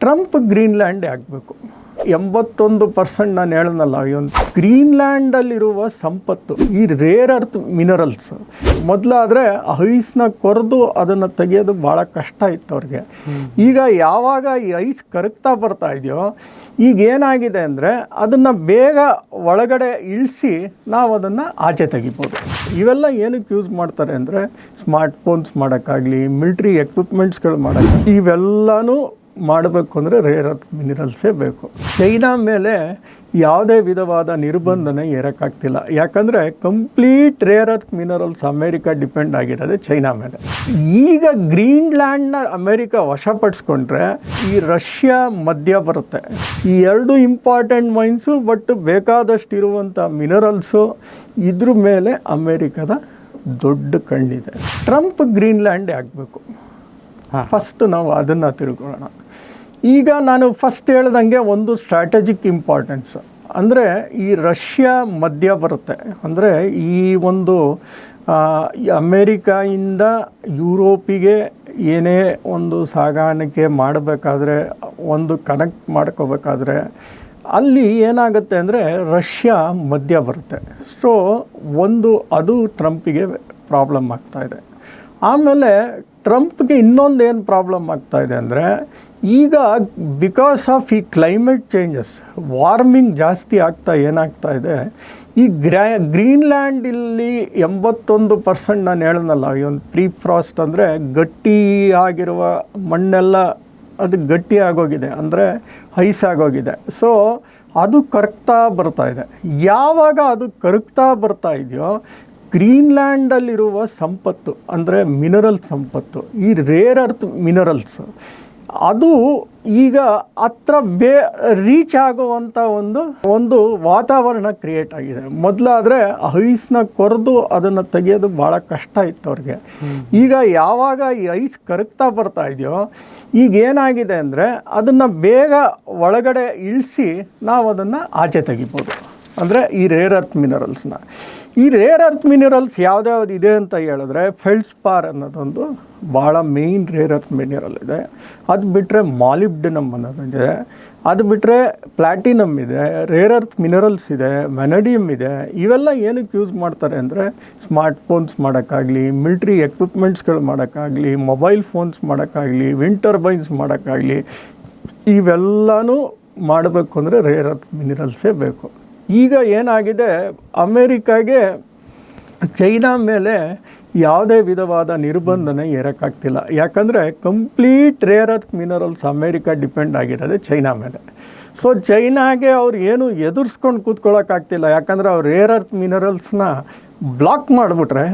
Trump Greenland ಆಗಬೇಕು. 81% ನಾನು ಹೇಳೋನಲ್ಲ, ಇವನು ಗ್ರೀನ್ಲ್ಯಾಂಡಲ್ಲಿರುವ ಸಂಪತ್ತು ಈ ರೇರ್ ಅರ್ತ್ ಮಿನರಲ್ಸ್. ಮೊದಲಾದರೆ ಐಸ್ನ ಕೊರೆದು ಅದನ್ನು ತೆಗೆಯೋದು ಭಾಳ ಕಷ್ಟ ಇತ್ತು ಅವ್ರಿಗೆ. ಈಗ ಯಾವಾಗ ಈ ಐಸ್ ಕರಗ್ತಾ ಬರ್ತಾ ಇದೆಯೋ, ಈಗ ಏನಾಗಿದೆ ಅಂದರೆ ಅದನ್ನು ಬೇಗ ಒಳಗಡೆ ಇಳಿಸಿ ನಾವು ಅದನ್ನು ಆಚೆ ತೆಗಿಬೋದು. ಇವೆಲ್ಲ ಏನಕ್ಕೆ ಯೂಸ್ ಮಾಡ್ತಾರೆ ಅಂದರೆ ಸ್ಮಾರ್ಟ್ ಫೋನ್ಸ್ ಮಾಡೋಕ್ಕಾಗಲಿ, ಮಿಲ್ಟ್ರಿ ಎಕ್ವಿಪ್ಮೆಂಟ್ಸ್ಗಳು ಮಾಡೋಕ್ಕೆ, ಇವೆಲ್ಲನೂ ಮಾಡಬೇಕು ಅಂದರೆ ರೇರ್ ಅರ್ತ್ ಮಿನರಲ್ಸೇ ಬೇಕು. ಚೈನಾ ಮೇಲೆ ಯಾವುದೇ ವಿಧವಾದ ನಿರ್ಬಂಧನೆ ಏರೋಕ್ಕಾಗ್ತಿಲ್ಲ. ಯಾಕಂದರೆ complete rare earth minerals America depend ಆಗಿರೋದೆ ಚೈನಾ ಮೇಲೆ. ಈಗ ಗ್ರೀನ್ಲ್ಯಾಂಡ್ನ ಅಮೇರಿಕಾ ವಶಪಡಿಸ್ಕೊಂಡ್ರೆ ಈ ರಷ್ಯಾ ಮಧ್ಯ ಬರುತ್ತೆ. ಈ ಎರಡು ಇಂಪಾರ್ಟೆಂಟ್ ಮೈನ್ಸು, ಬಟ್ ಬೇಕಾದಷ್ಟು ಇರುವಂಥ ಮಿನರಲ್ಸು, ಇದ್ರ ಮೇಲೆ ಅಮೇರಿಕದ ದೊಡ್ಡ ಕಣ್ಣಿದೆ. ಟ್ರಂಪ್ ಗ್ರೀನ್ಲ್ಯಾಂಡ್ ಆಗಬೇಕು. ಫಸ್ಟ್ ನಾವು ಅದನ್ನು ತಿಳ್ಕೊಳ್ಳೋಣ. ಈಗ ನಾನು ಫಸ್ಟ್ ಹೇಳ್ದಂಗೆ ಒಂದು ಸ್ಟ್ರಾಟಜಿಕ್ ಇಂಪಾರ್ಟೆನ್ಸ್ ಅಂದರೆ ಈ ರಷ್ಯಾ ಮಧ್ಯ ಬರುತ್ತೆ. ಅಂದರೆ ಈ ಒಂದು ಅಮೇರಿಕಾಯಿಂದ ಯುರೋಪಿಗೆ ಏನೇ ಒಂದು ಸಾಗಾಣಿಕೆ ಮಾಡಬೇಕಾದ್ರೆ, ಒಂದು ಕನೆಕ್ಟ್ ಮಾಡ್ಕೋಬೇಕಾದ್ರೆ ಅಲ್ಲಿ ಏನಾಗುತ್ತೆ ಅಂದರೆ ರಷ್ಯಾ ಮಧ್ಯ ಬರುತ್ತೆ. ಸೊ ಅದು ಟ್ರಂಪಿಗೆ ಪ್ರಾಬ್ಲಮ್ ಆಗ್ತಾಯಿದೆ. ಆಮೇಲೆ ಟ್ರಂಪ್ಗೆ ಇನ್ನೊಂದು ಏನು ಪ್ರಾಬ್ಲಮ್ ಆಗ್ತಾಯಿದೆ ಅಂದರೆ ಈಗ ಬಿಕಾಸ್ ಆಫ್ ಈ ಕ್ಲೈಮೇಟ್ ಚೇಂಜಸ್, ವಾರ್ಮಿಂಗ್ ಜಾಸ್ತಿ ಏನಾಗ್ತಾ ಇದೆ, ಈ ಗ್ರೀನ್ಲ್ಯಾಂಡ್ ಇಲ್ಲಿ 81% ನಾನು ಹೇಳೋನಲ್ಲ, ಇವನು ಪ್ರೀ ಫ್ರಾಸ್ಟ್ ಅಂದರೆ ಗಟ್ಟಿಯಾಗಿರುವ ಮಣ್ಣೆಲ್ಲ ಅದು ಗಟ್ಟಿ ಆಗೋಗಿದೆ, ಅಂದರೆ ಐಸ್ ಆಗೋಗಿದೆ. ಸೊ ಅದು ಕರಗ್ತಾ ಬರ್ತಾ ಇದೆ. ಯಾವಾಗ ಅದು ಕರಗ್ತಾ ಬರ್ತಾ ಇದೆಯೋ, ಗ್ರೀನ್ಲ್ಯಾಂಡಲ್ಲಿರುವ ಸಂಪತ್ತು ಅಂದರೆ ಮಿನರಲ್ ಸಂಪತ್ತು, ಈ ರೇರ್ ಅರ್ತ್ ಮಿನರಲ್ಸ್, ಅದು ಈಗ ಹತ್ರ ರೀಚ್ ಆಗುವಂಥ ಒಂದು ವಾತಾವರಣ ಕ್ರಿಯೇಟ್ ಆಗಿದೆ. ಮೊದಲಾದರೆ ಐಸ್ನ ಕೊರೆದು ಅದನ್ನು ತೆಗೆಯೋದು ಭಾಳ ಕಷ್ಟ ಇತ್ತು ಅವ್ರಿಗೆ. ಈಗ ಯಾವಾಗ ಈ ಐಸ್ ಕರಗ್ತಾ ಬರ್ತಾ ಇದೆಯೋ, ಈಗ ಏನಾಗಿದೆ ಅಂದರೆ ಅದನ್ನು ಬೇಗ ಒಳಗಡೆ ಇಳಿಸಿ ನಾವು ಅದನ್ನು ಆಚೆ ತೆಗಿಬೋದು. ಅಂದರೆ ಈ ರೇರ್ ಅರ್ತ್ ಮಿನರಲ್ಸ್ನ. ಈ ರೇರ್ ಅರ್ತ್ ಮಿನರಲ್ಸ್ ಯಾವ್ದ್ಯಾವ್ದು ಇದೆ ಅಂತ ಹೇಳಿದ್ರೆ, ಫೆಲ್ಡ್ಸ್ಪಾರ್ ಅನ್ನೋದೊಂದು ಭಾಳ ಮೇಯ್ನ್ ರೇರ್ ಅರ್ತ್ ಮಿನರಲ್ ಇದೆ. ಅದು ಬಿಟ್ಟರೆ ಮಾಲಿಬ್ಡಿನಮ್ ಅನ್ನೋದಿದೆ. ಅದು ಬಿಟ್ಟರೆ ಪ್ಲಾಟಿನಮ್ ಇದೆ, ರೇರ್ ಅರ್ತ್ ಮಿನರಲ್ಸ್ ಇದೆ, ವೆನಡಿಯಮ್ ಇದೆ. ಇವೆಲ್ಲ ಏನಕ್ಕೆ ಯೂಸ್ ಮಾಡ್ತಾರೆ ಅಂದರೆ ಸ್ಮಾರ್ಟ್ ಫೋನ್ಸ್ ಮಾಡೋಕ್ಕಾಗಲಿ, ಮಿಲ್ಟ್ರಿ ಎಕ್ವಿಪ್ಮೆಂಟ್ಸ್ಗಳು ಮಾಡೋಕ್ಕಾಗಲಿ, ಮೊಬೈಲ್ ಫೋನ್ಸ್ ಮಾಡೋಕ್ಕಾಗಲಿ, ವಿಂಡ್ ಟರ್ಬೈನ್ಸ್ ಮಾಡೋಕ್ಕಾಗಲಿ, ಇವೆಲ್ಲನೂ ಮಾಡಬೇಕು ಅಂದರೆ ರೇರ್ ಅರ್ತ್ ಮಿನರಲ್ಸೇ ಬೇಕು. ಈಗ ಏನಾಗಿದೆ, ಅಮೇರಿಕಾಗೆ ಚೈನಾ ಮೇಲೆ ಯಾವುದೇ ವಿಧವಾದ ನಿರ್ಬಂಧನೆ ಏರೋಕ್ಕಾಗ್ತಿಲ್ಲ. ಯಾಕಂದರೆ complete rare earth minerals America depend ಆಗಿರೋದೆ ಚೈನಾ ಮೇಲೆ. ಸೊ ಚೈನಾಗೆ ಅವ್ರು ಏನು ಎದುರಿಸ್ಕೊಂಡು ಕೂತ್ಕೊಳ್ಳೋಕ್ಕಾಗ್ತಿಲ್ಲ. ಯಾಕಂದರೆ ಅವ್ರು ರೇರ್ ಅರ್ತ್ ಮಿನರಲ್ಸ್ನ ಬ್ಲಾಕ್ ಮಾಡಿಬಿಟ್ರೆ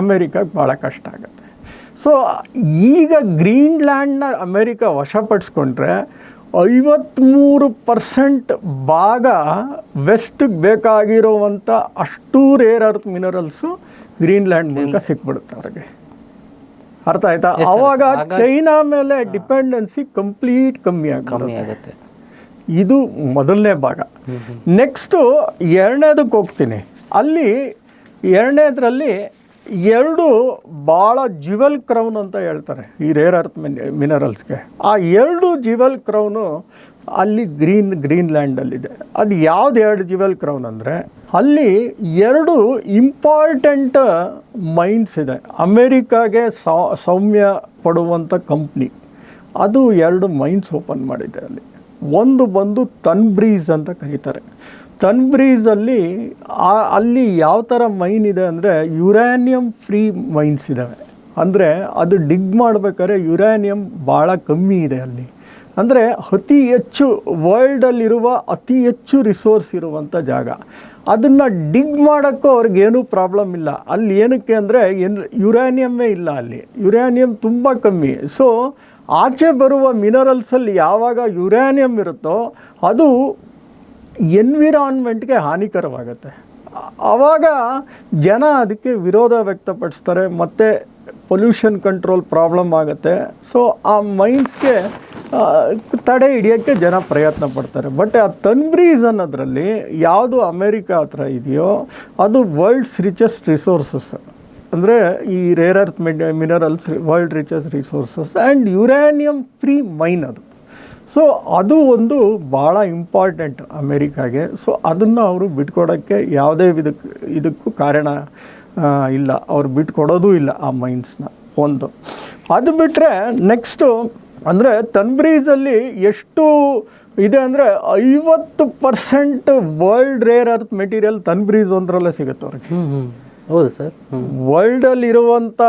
ಅಮೇರಿಕಾಗೆ ಭಾಳ ಕಷ್ಟ ಆಗುತ್ತೆ. ಸೊ ಈಗ ಗ್ರೀನ್ಲ್ಯಾಂಡ್ನ ಅಮೇರಿಕಾ ವಶಪಡಿಸ್ಕೊಂಡ್ರೆ 53% ಭಾಗ ವೆಸ್ಟಿಗೆ ಬೇಕಾಗಿರುವಂಥ ಅಷ್ಟು ರೇರ್ ಅರ್ತ್ ಮಿನರಲ್ಸು ಗ್ರೀನ್ಲ್ಯಾಂಡ್ ಮೂಲಕ ಸಿಕ್ಬಿಡುತ್ತೆ ಅವ್ರಿಗೆ. ಅರ್ಥ ಆಯ್ತಾ? ಆವಾಗ ಚೈನಾ ಮೇಲೆ ಡಿಪೆಂಡೆನ್ಸಿ ಕಂಪ್ಲೀಟ್ ಕಮ್ಮಿ ಆಗುತ್ತೆ. ಇದು ಮೊದಲನೇ ಭಾಗ. ನೆಕ್ಸ್ಟು ಎರಡನೇದಕ್ಕೆ ಹೋಗ್ತೀನಿ. ಅಲ್ಲಿ ಎರಡನೇದ್ರಲ್ಲಿ ಎರಡು ಭಾಳ ಜ್ಯುವೆಲ್ ಕ್ರೌನ್ ಅಂತ ಹೇಳ್ತಾರೆ ಈ ರೇರ್ ಅರ್ತ್ ಮಿನರಲ್ಸ್ಗೆ. ಆ ಎರಡು ಜ್ಯುವೆಲ್ ಕ್ರೌನು ಅಲ್ಲಿ ಗ್ರೀನ್ಲ್ಯಾಂಡಲ್ಲಿದೆ. ಅದು ಯಾವ್ದು ಎರಡು ಜ್ಯುವೆಲ್ ಕ್ರೌನ್ ಅಂದರೆ, ಅಲ್ಲಿ ಎರಡು ಇಂಪಾರ್ಟೆಂಟ್ ಮೈನ್ಸ್ ಇದೆ. ಅಮೇರಿಕಾಗೆ ಸೌಮ್ಯ ಪಡುವಂಥ ಕಂಪ್ನಿ ಅದು ಎರಡು ಮೈನ್ಸ್ ಓಪನ್ ಮಾಡಿದೆ ಅಲ್ಲಿ. ಒಂದು ಬಂದು ತನ್ಬ್ರೀಸ್ ಅಂತ ಕರೀತಾರೆ. ತನ್ಬ್ರೀಸಲ್ಲಿ ಅಲ್ಲಿ ಯಾವ ಥರ ಮೈನ್ ಇದೆ ಅಂದರೆ ಯುರೇನಿಯಂ ಫ್ರೀ ಮೈನ್ಸ್ ಇದ್ದಾವೆ. ಅಂದರೆ ಅದು ಡಿಗ್ ಮಾಡಬೇಕಾದ್ರೆ ಯುರೇನಿಯಂ ಭಾಳ ಕಮ್ಮಿ ಇದೆ ಅಲ್ಲಿ. ಅಂದರೆ ಅತಿ ಹೆಚ್ಚು ವರ್ಲ್ಡಲ್ಲಿರುವ ಅತಿ ಹೆಚ್ಚು ರಿಸೋರ್ಸ್ ಇರುವಂಥ ಜಾಗ. ಅದನ್ನು ಡಿಗ್ ಮಾಡೋಕ್ಕೂ ಅವ್ರಿಗೇನೂ ಪ್ರಾಬ್ಲಮ್ ಇಲ್ಲ. ಅಲ್ಲಿ ಏನಕ್ಕೆ ಅಂದರೆ ಯುರೇನಿಯಮ್ಮೇ ಇಲ್ಲ ಅಲ್ಲಿ, ಯುರೇನಿಯಂ ತುಂಬ ಕಮ್ಮಿ. ಸೊ ಆಚೆ ಬರುವ ಮಿನರಲ್ಸಲ್ಲಿ ಯಾವಾಗ ಯುರೇನಿಯಂ ಇರುತ್ತೋ ಅದು ಎನ್ವಿರಾನ್ಮೆಂಟ್ಗೆ ಹಾನಿಕರವಾಗುತ್ತೆ. ಆವಾಗ ಜನ ಅದಕ್ಕೆ ವಿರೋಧ ವ್ಯಕ್ತಪಡಿಸ್ತಾರೆ, ಮತ್ತು ಪೊಲ್ಯೂಷನ್ ಕಂಟ್ರೋಲ್ ಪ್ರಾಬ್ಲಮ್ ಆಗುತ್ತೆ. ಸೊ ಆ ಮೈನ್ಸ್ಗೆ ತಡೆ ಹಿಡಿಯೋಕ್ಕೆ ಜನ ಪ್ರಯತ್ನ ಪಡ್ತಾರೆ. ಬಟ್ ಆ ತನ್ಬ್ರೀಸ್ ಅನ್ನೋದ್ರಲ್ಲಿ ಯಾವುದು ಅಮೇರಿಕಾ ಹತ್ರ ಇದೆಯೋ ಅದು ವರ್ಲ್ಡ್ಸ್ ರಿಚೆಸ್ಟ್ ರಿಸೋರ್ಸಸ್. ಅಂದರೆ ಈ rare earth minerals world richest resources and uranium free mine ಅದು. ಸೊ ಅದು ಒಂದು ಭಾಳ ಇಂಪಾರ್ಟೆಂಟ್ ಅಮೇರಿಕಾಗೆ. ಸೊ ಅದನ್ನು ಅವರು ಬಿಟ್ಕೊಡೋಕ್ಕೆ ಯಾವುದೇ ಇದಕ್ಕೂ ಕಾರಣ ಇಲ್ಲ, ಅವ್ರು ಬಿಟ್ಕೊಡೋದೂ ಇಲ್ಲ ಆ ಮೈನ್ಸ್ನ. ಒಂದು ಅದು ಬಿಟ್ಟರೆ ನೆಕ್ಸ್ಟು ಅಂದರೆ ತನ್ಬ್ರೀಸಲ್ಲಿ ಎಷ್ಟು ಇದೆ ಅಂದರೆ 50% ವರ್ಲ್ಡ್ ರೇರ್ ಅರ್ತ್ ಮೆಟೀರಿಯಲ್ ತನ್ಬ್ರೀಸ್ ಒಂದರಲ್ಲೇ ಸಿಗುತ್ತೆ ಅವ್ರಿಗೆ. ಹೌದು ಸರ್. ವರ್ಲ್ಡಲ್ಲಿರುವಂಥ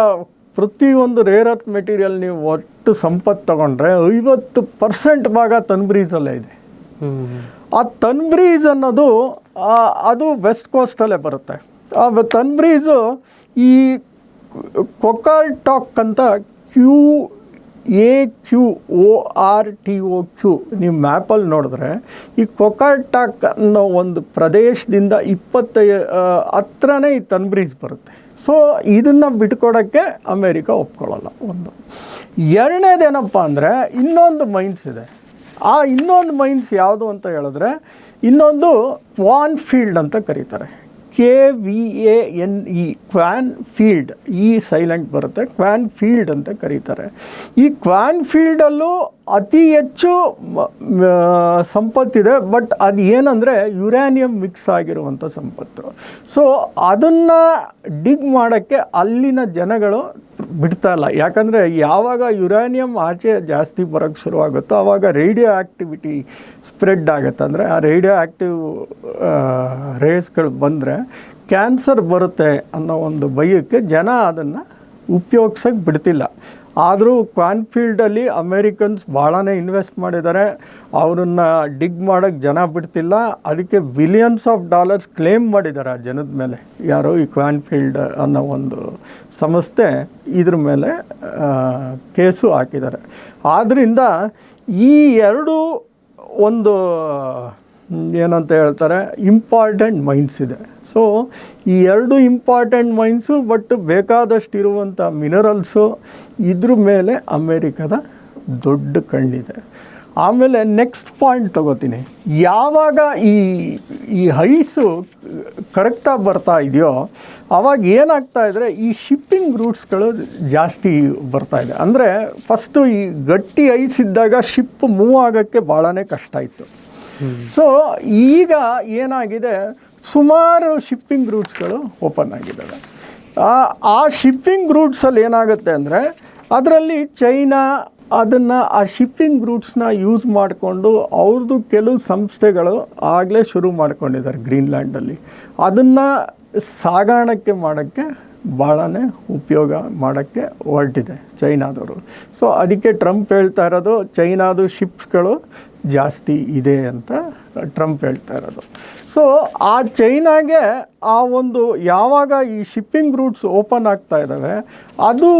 ಪ್ರತಿಯೊಂದು ರೇರ್ ಅರ್ತ್ ಮೆಟೀರಿಯಲ್ ನೀವು ಒಟ್ಟು ಸಂಪತ್ತು ತಗೊಂಡ್ರೆ 50% ಭಾಗ ತನ್ಬ್ರೀಸಲ್ಲೇ ಇದೆ. ಆ ತನ್ಬ್ರೀಸ್ ಅನ್ನೋದು ಅದು ವೆಸ್ಟ್ ಕೋಸ್ಟಲ್ಲೇ ಬರುತ್ತೆ. ಆ ತನ್ಬ್ರೀಸು ಈ ಕೊಕಾರ್ಟಾಕ್ ಅಂತ QAQORTOQ ನೀವು ಮ್ಯಾಪಲ್ಲಿ ನೋಡಿದ್ರೆ ಈ ಕೊಕಾರ್ಟಾಕ್ ಅನ್ನೋ ಒಂದು ಪ್ರದೇಶದಿಂದ 25 ಹತ್ರನೇ ಈ ತನ್ಬ್ರೀಸ್ ಬರುತ್ತೆ. ಸೊ ಇದನ್ನು ಬಿಟ್ಕೊಡೋಕ್ಕೆ ಅಮೇರಿಕಾ ಒಪ್ಕೊಳ್ಳಲ್ಲ. ಒಂದು ಎರಡನೇದೇನಪ್ಪ ಅಂದರೆ ಇನ್ನೊಂದು ಮೈನ್ಸ್ ಇದೆ. ಆ ಇನ್ನೊಂದು ಮೈನ್ಸ್ ಯಾವುದು ಅಂತ ಹೇಳಿದ್ರೆ ಇನ್ನೊಂದು ಕ್ವಾನ್ ಫೀಲ್ಡ್ ಅಂತ ಕರೀತಾರೆ. KVANE ಕ್ವಾನ್ ಫೀಲ್ಡ್, ಈ ಸೈಲೆಂಟ್ ಬರುತ್ತೆ, ಕ್ವಾನ್ ಫೀಲ್ಡ್ ಅಂತ ಕರೀತಾರೆ. ಈ ಕ್ವಾನ್ ಫೀಲ್ಡಲ್ಲೂ ಅತಿ ಹೆಚ್ಚು ಸಂಪತ್ತಿದೆ. ಬಟ್ ಅದು ಏನಂದರೆ ಯುರೇನಿಯಂ ಮಿಕ್ಸ್ ಆಗಿರುವಂಥ ಸಂಪತ್ತು. ಸೊ ಅದನ್ನು ಡಿಗ್ ಮಾಡೋಕ್ಕೆ ಅಲ್ಲಿನ ಜನಗಳು ಬಿಡ್ತಾ ಇಲ್ಲ. ಯಾಕಂದರೆ ಯಾವಾಗ ಯುರೇನಿಯಂ ಆಚೆ ಜಾಸ್ತಿ ಬರೋಕ್ಕೆ ಶುರುವಾಗುತ್ತೋ ಆವಾಗ ರೇಡಿಯೋ ಆ್ಯಕ್ಟಿವಿಟಿ ಸ್ಪ್ರೆಡ್ ಆಗುತ್ತೆ. ಅಂದರೆ ಆ ರೇಡಿಯೋ ಆ್ಯಕ್ಟಿವ್ ರೇಸ್ಗಳು ಬಂದರೆ ಕ್ಯಾನ್ಸರ್ ಬರುತ್ತೆ ಅನ್ನೋ ಒಂದು ಭಯಕ್ಕೆ ಜನ ಅದನ್ನು ಉಪಯೋಗಿಸೋಕ್ಕೆ ಬಿಡ್ತಿಲ್ಲ. ಆದರೂ ಕ್ವಾನ್ಫೀಲ್ಡಲ್ಲಿ ಅಮೇರಿಕನ್ಸ್ ಭಾಳನೇ ಇನ್ವೆಸ್ಟ್ ಮಾಡಿದ್ದಾರೆ. ಅವರನ್ನು ಡಿಗ್ ಮಾಡೋಕ್ಕೆ ಜನ ಬಿಡ್ತಿಲ್ಲ. ಅದಕ್ಕೆ $billions ಕ್ಲೇಮ್ ಮಾಡಿದ್ದಾರೆ ಆ ಜನದ ಮೇಲೆ. ಯಾರೋ ಈ ಕ್ವಾನ್ಫೀಲ್ಡ್ ಅನ್ನೋ ಒಂದು ಸಂಸ್ಥೆ ಇದ್ರ ಮೇಲೆ ಕೇಸು ಹಾಕಿದ್ದಾರೆ. ಆದ್ದರಿಂದ ಈ ಎರಡು ಒಂದು ಏನಂತ ಹೇಳ್ತಾರೆ ಇಂಪಾರ್ಟೆಂಟ್ ಮೈನ್ಸ್ ಇದೆ. ಸೊ ಈ ಎರಡು ಇಂಪಾರ್ಟೆಂಟ್ ಮೈನ್ಸು ಬಟ್ ಬೇಕಾದಷ್ಟು ಇರುವಂಥ ಮಿನರಲ್ಸು ಇದ್ರ ಮೇಲೆ ಅಮೇರಿಕದ ದೊಡ್ಡ ಕಣ್ಣಿದೆ. ಆಮೇಲೆ ನೆಕ್ಸ್ಟ್ ಪಾಯಿಂಟ್ ತಗೋತೀನಿ. ಯಾವಾಗ ಈ ಐಸು ಕರಗ್ತಾ ಬರ್ತಾ ಇದೆಯೋ ಆವಾಗ ಏನಾಗ್ತಾ ಇದ್ರೆ ಈ ಶಿಪ್ಪಿಂಗ್ ರೂಟ್ಸ್ಗಳು ಜಾಸ್ತಿ ಬರ್ತಾ ಇದೆ. ಅಂದರೆ ಫಸ್ಟು ಈ ಗಟ್ಟಿ ಐಸ್ ಇದ್ದಾಗ ಶಿಪ್ ಮೂವ್ ಆಗೋಕ್ಕೆ ಭಾಳನೇ ಕಷ್ಟ ಇತ್ತು. ಸೊ ಈಗ ಏನಾಗಿದೆ, ಸುಮಾರು ಶಿಪ್ಪಿಂಗ್ ರೂಟ್ಸ್ಗಳು ಓಪನ್ ಆಗಿದ್ದಾವೆ. ಆ ಶಿಪ್ಪಿಂಗ್ ರೂಟ್ಸಲ್ಲಿ ಏನಾಗುತ್ತೆ ಅಂದರೆ ಅದರಲ್ಲಿ ಚೈನಾ ಆ ಶಿಪ್ಪಿಂಗ್ ರೂಟ್ಸ್ನ ಯೂಸ್ ಮಾಡಿಕೊಂಡು ಅವ್ರದ್ದು ಕೆಲವು ಸಂಸ್ಥೆಗಳು ಆಗಲೇ ಶುರು ಮಾಡ್ಕೊಂಡಿದ್ದಾರೆ ಗ್ರೀನ್ಲ್ಯಾಂಡಲ್ಲಿ. ಅದನ್ನು ಸಾಗಾಣಿಕೆ ಮಾಡೋಕ್ಕೆ ಭಾಳನೇ ಉಪಯೋಗ ಮಾಡೋಕ್ಕೆ ಹೊರಟಿದೆ ಚೈನಾದವರು. ಸೊ ಅದಕ್ಕೆ ಟ್ರಂಪ್ ಹೇಳ್ತಾ ಇರೋದು ಚೈನಾದು ಶಿಪ್ಸ್ಗಳು ಜಾಸ್ತಿ ಇದೆ ಅಂತ ಟ್ರಂಪ್ ಹೇಳ್ತಾ ಇರೋದು. ಸೊ ಆ ಚೈನಾಗೆ ಆ ಒಂದು ಯಾವಾಗ ಈ ಶಿಪ್ಪಿಂಗ್ ರೂಟ್ಸ್ ಓಪನ್ ಆಗ್ತಾ ಇದ್ದಾವೆ ಅದು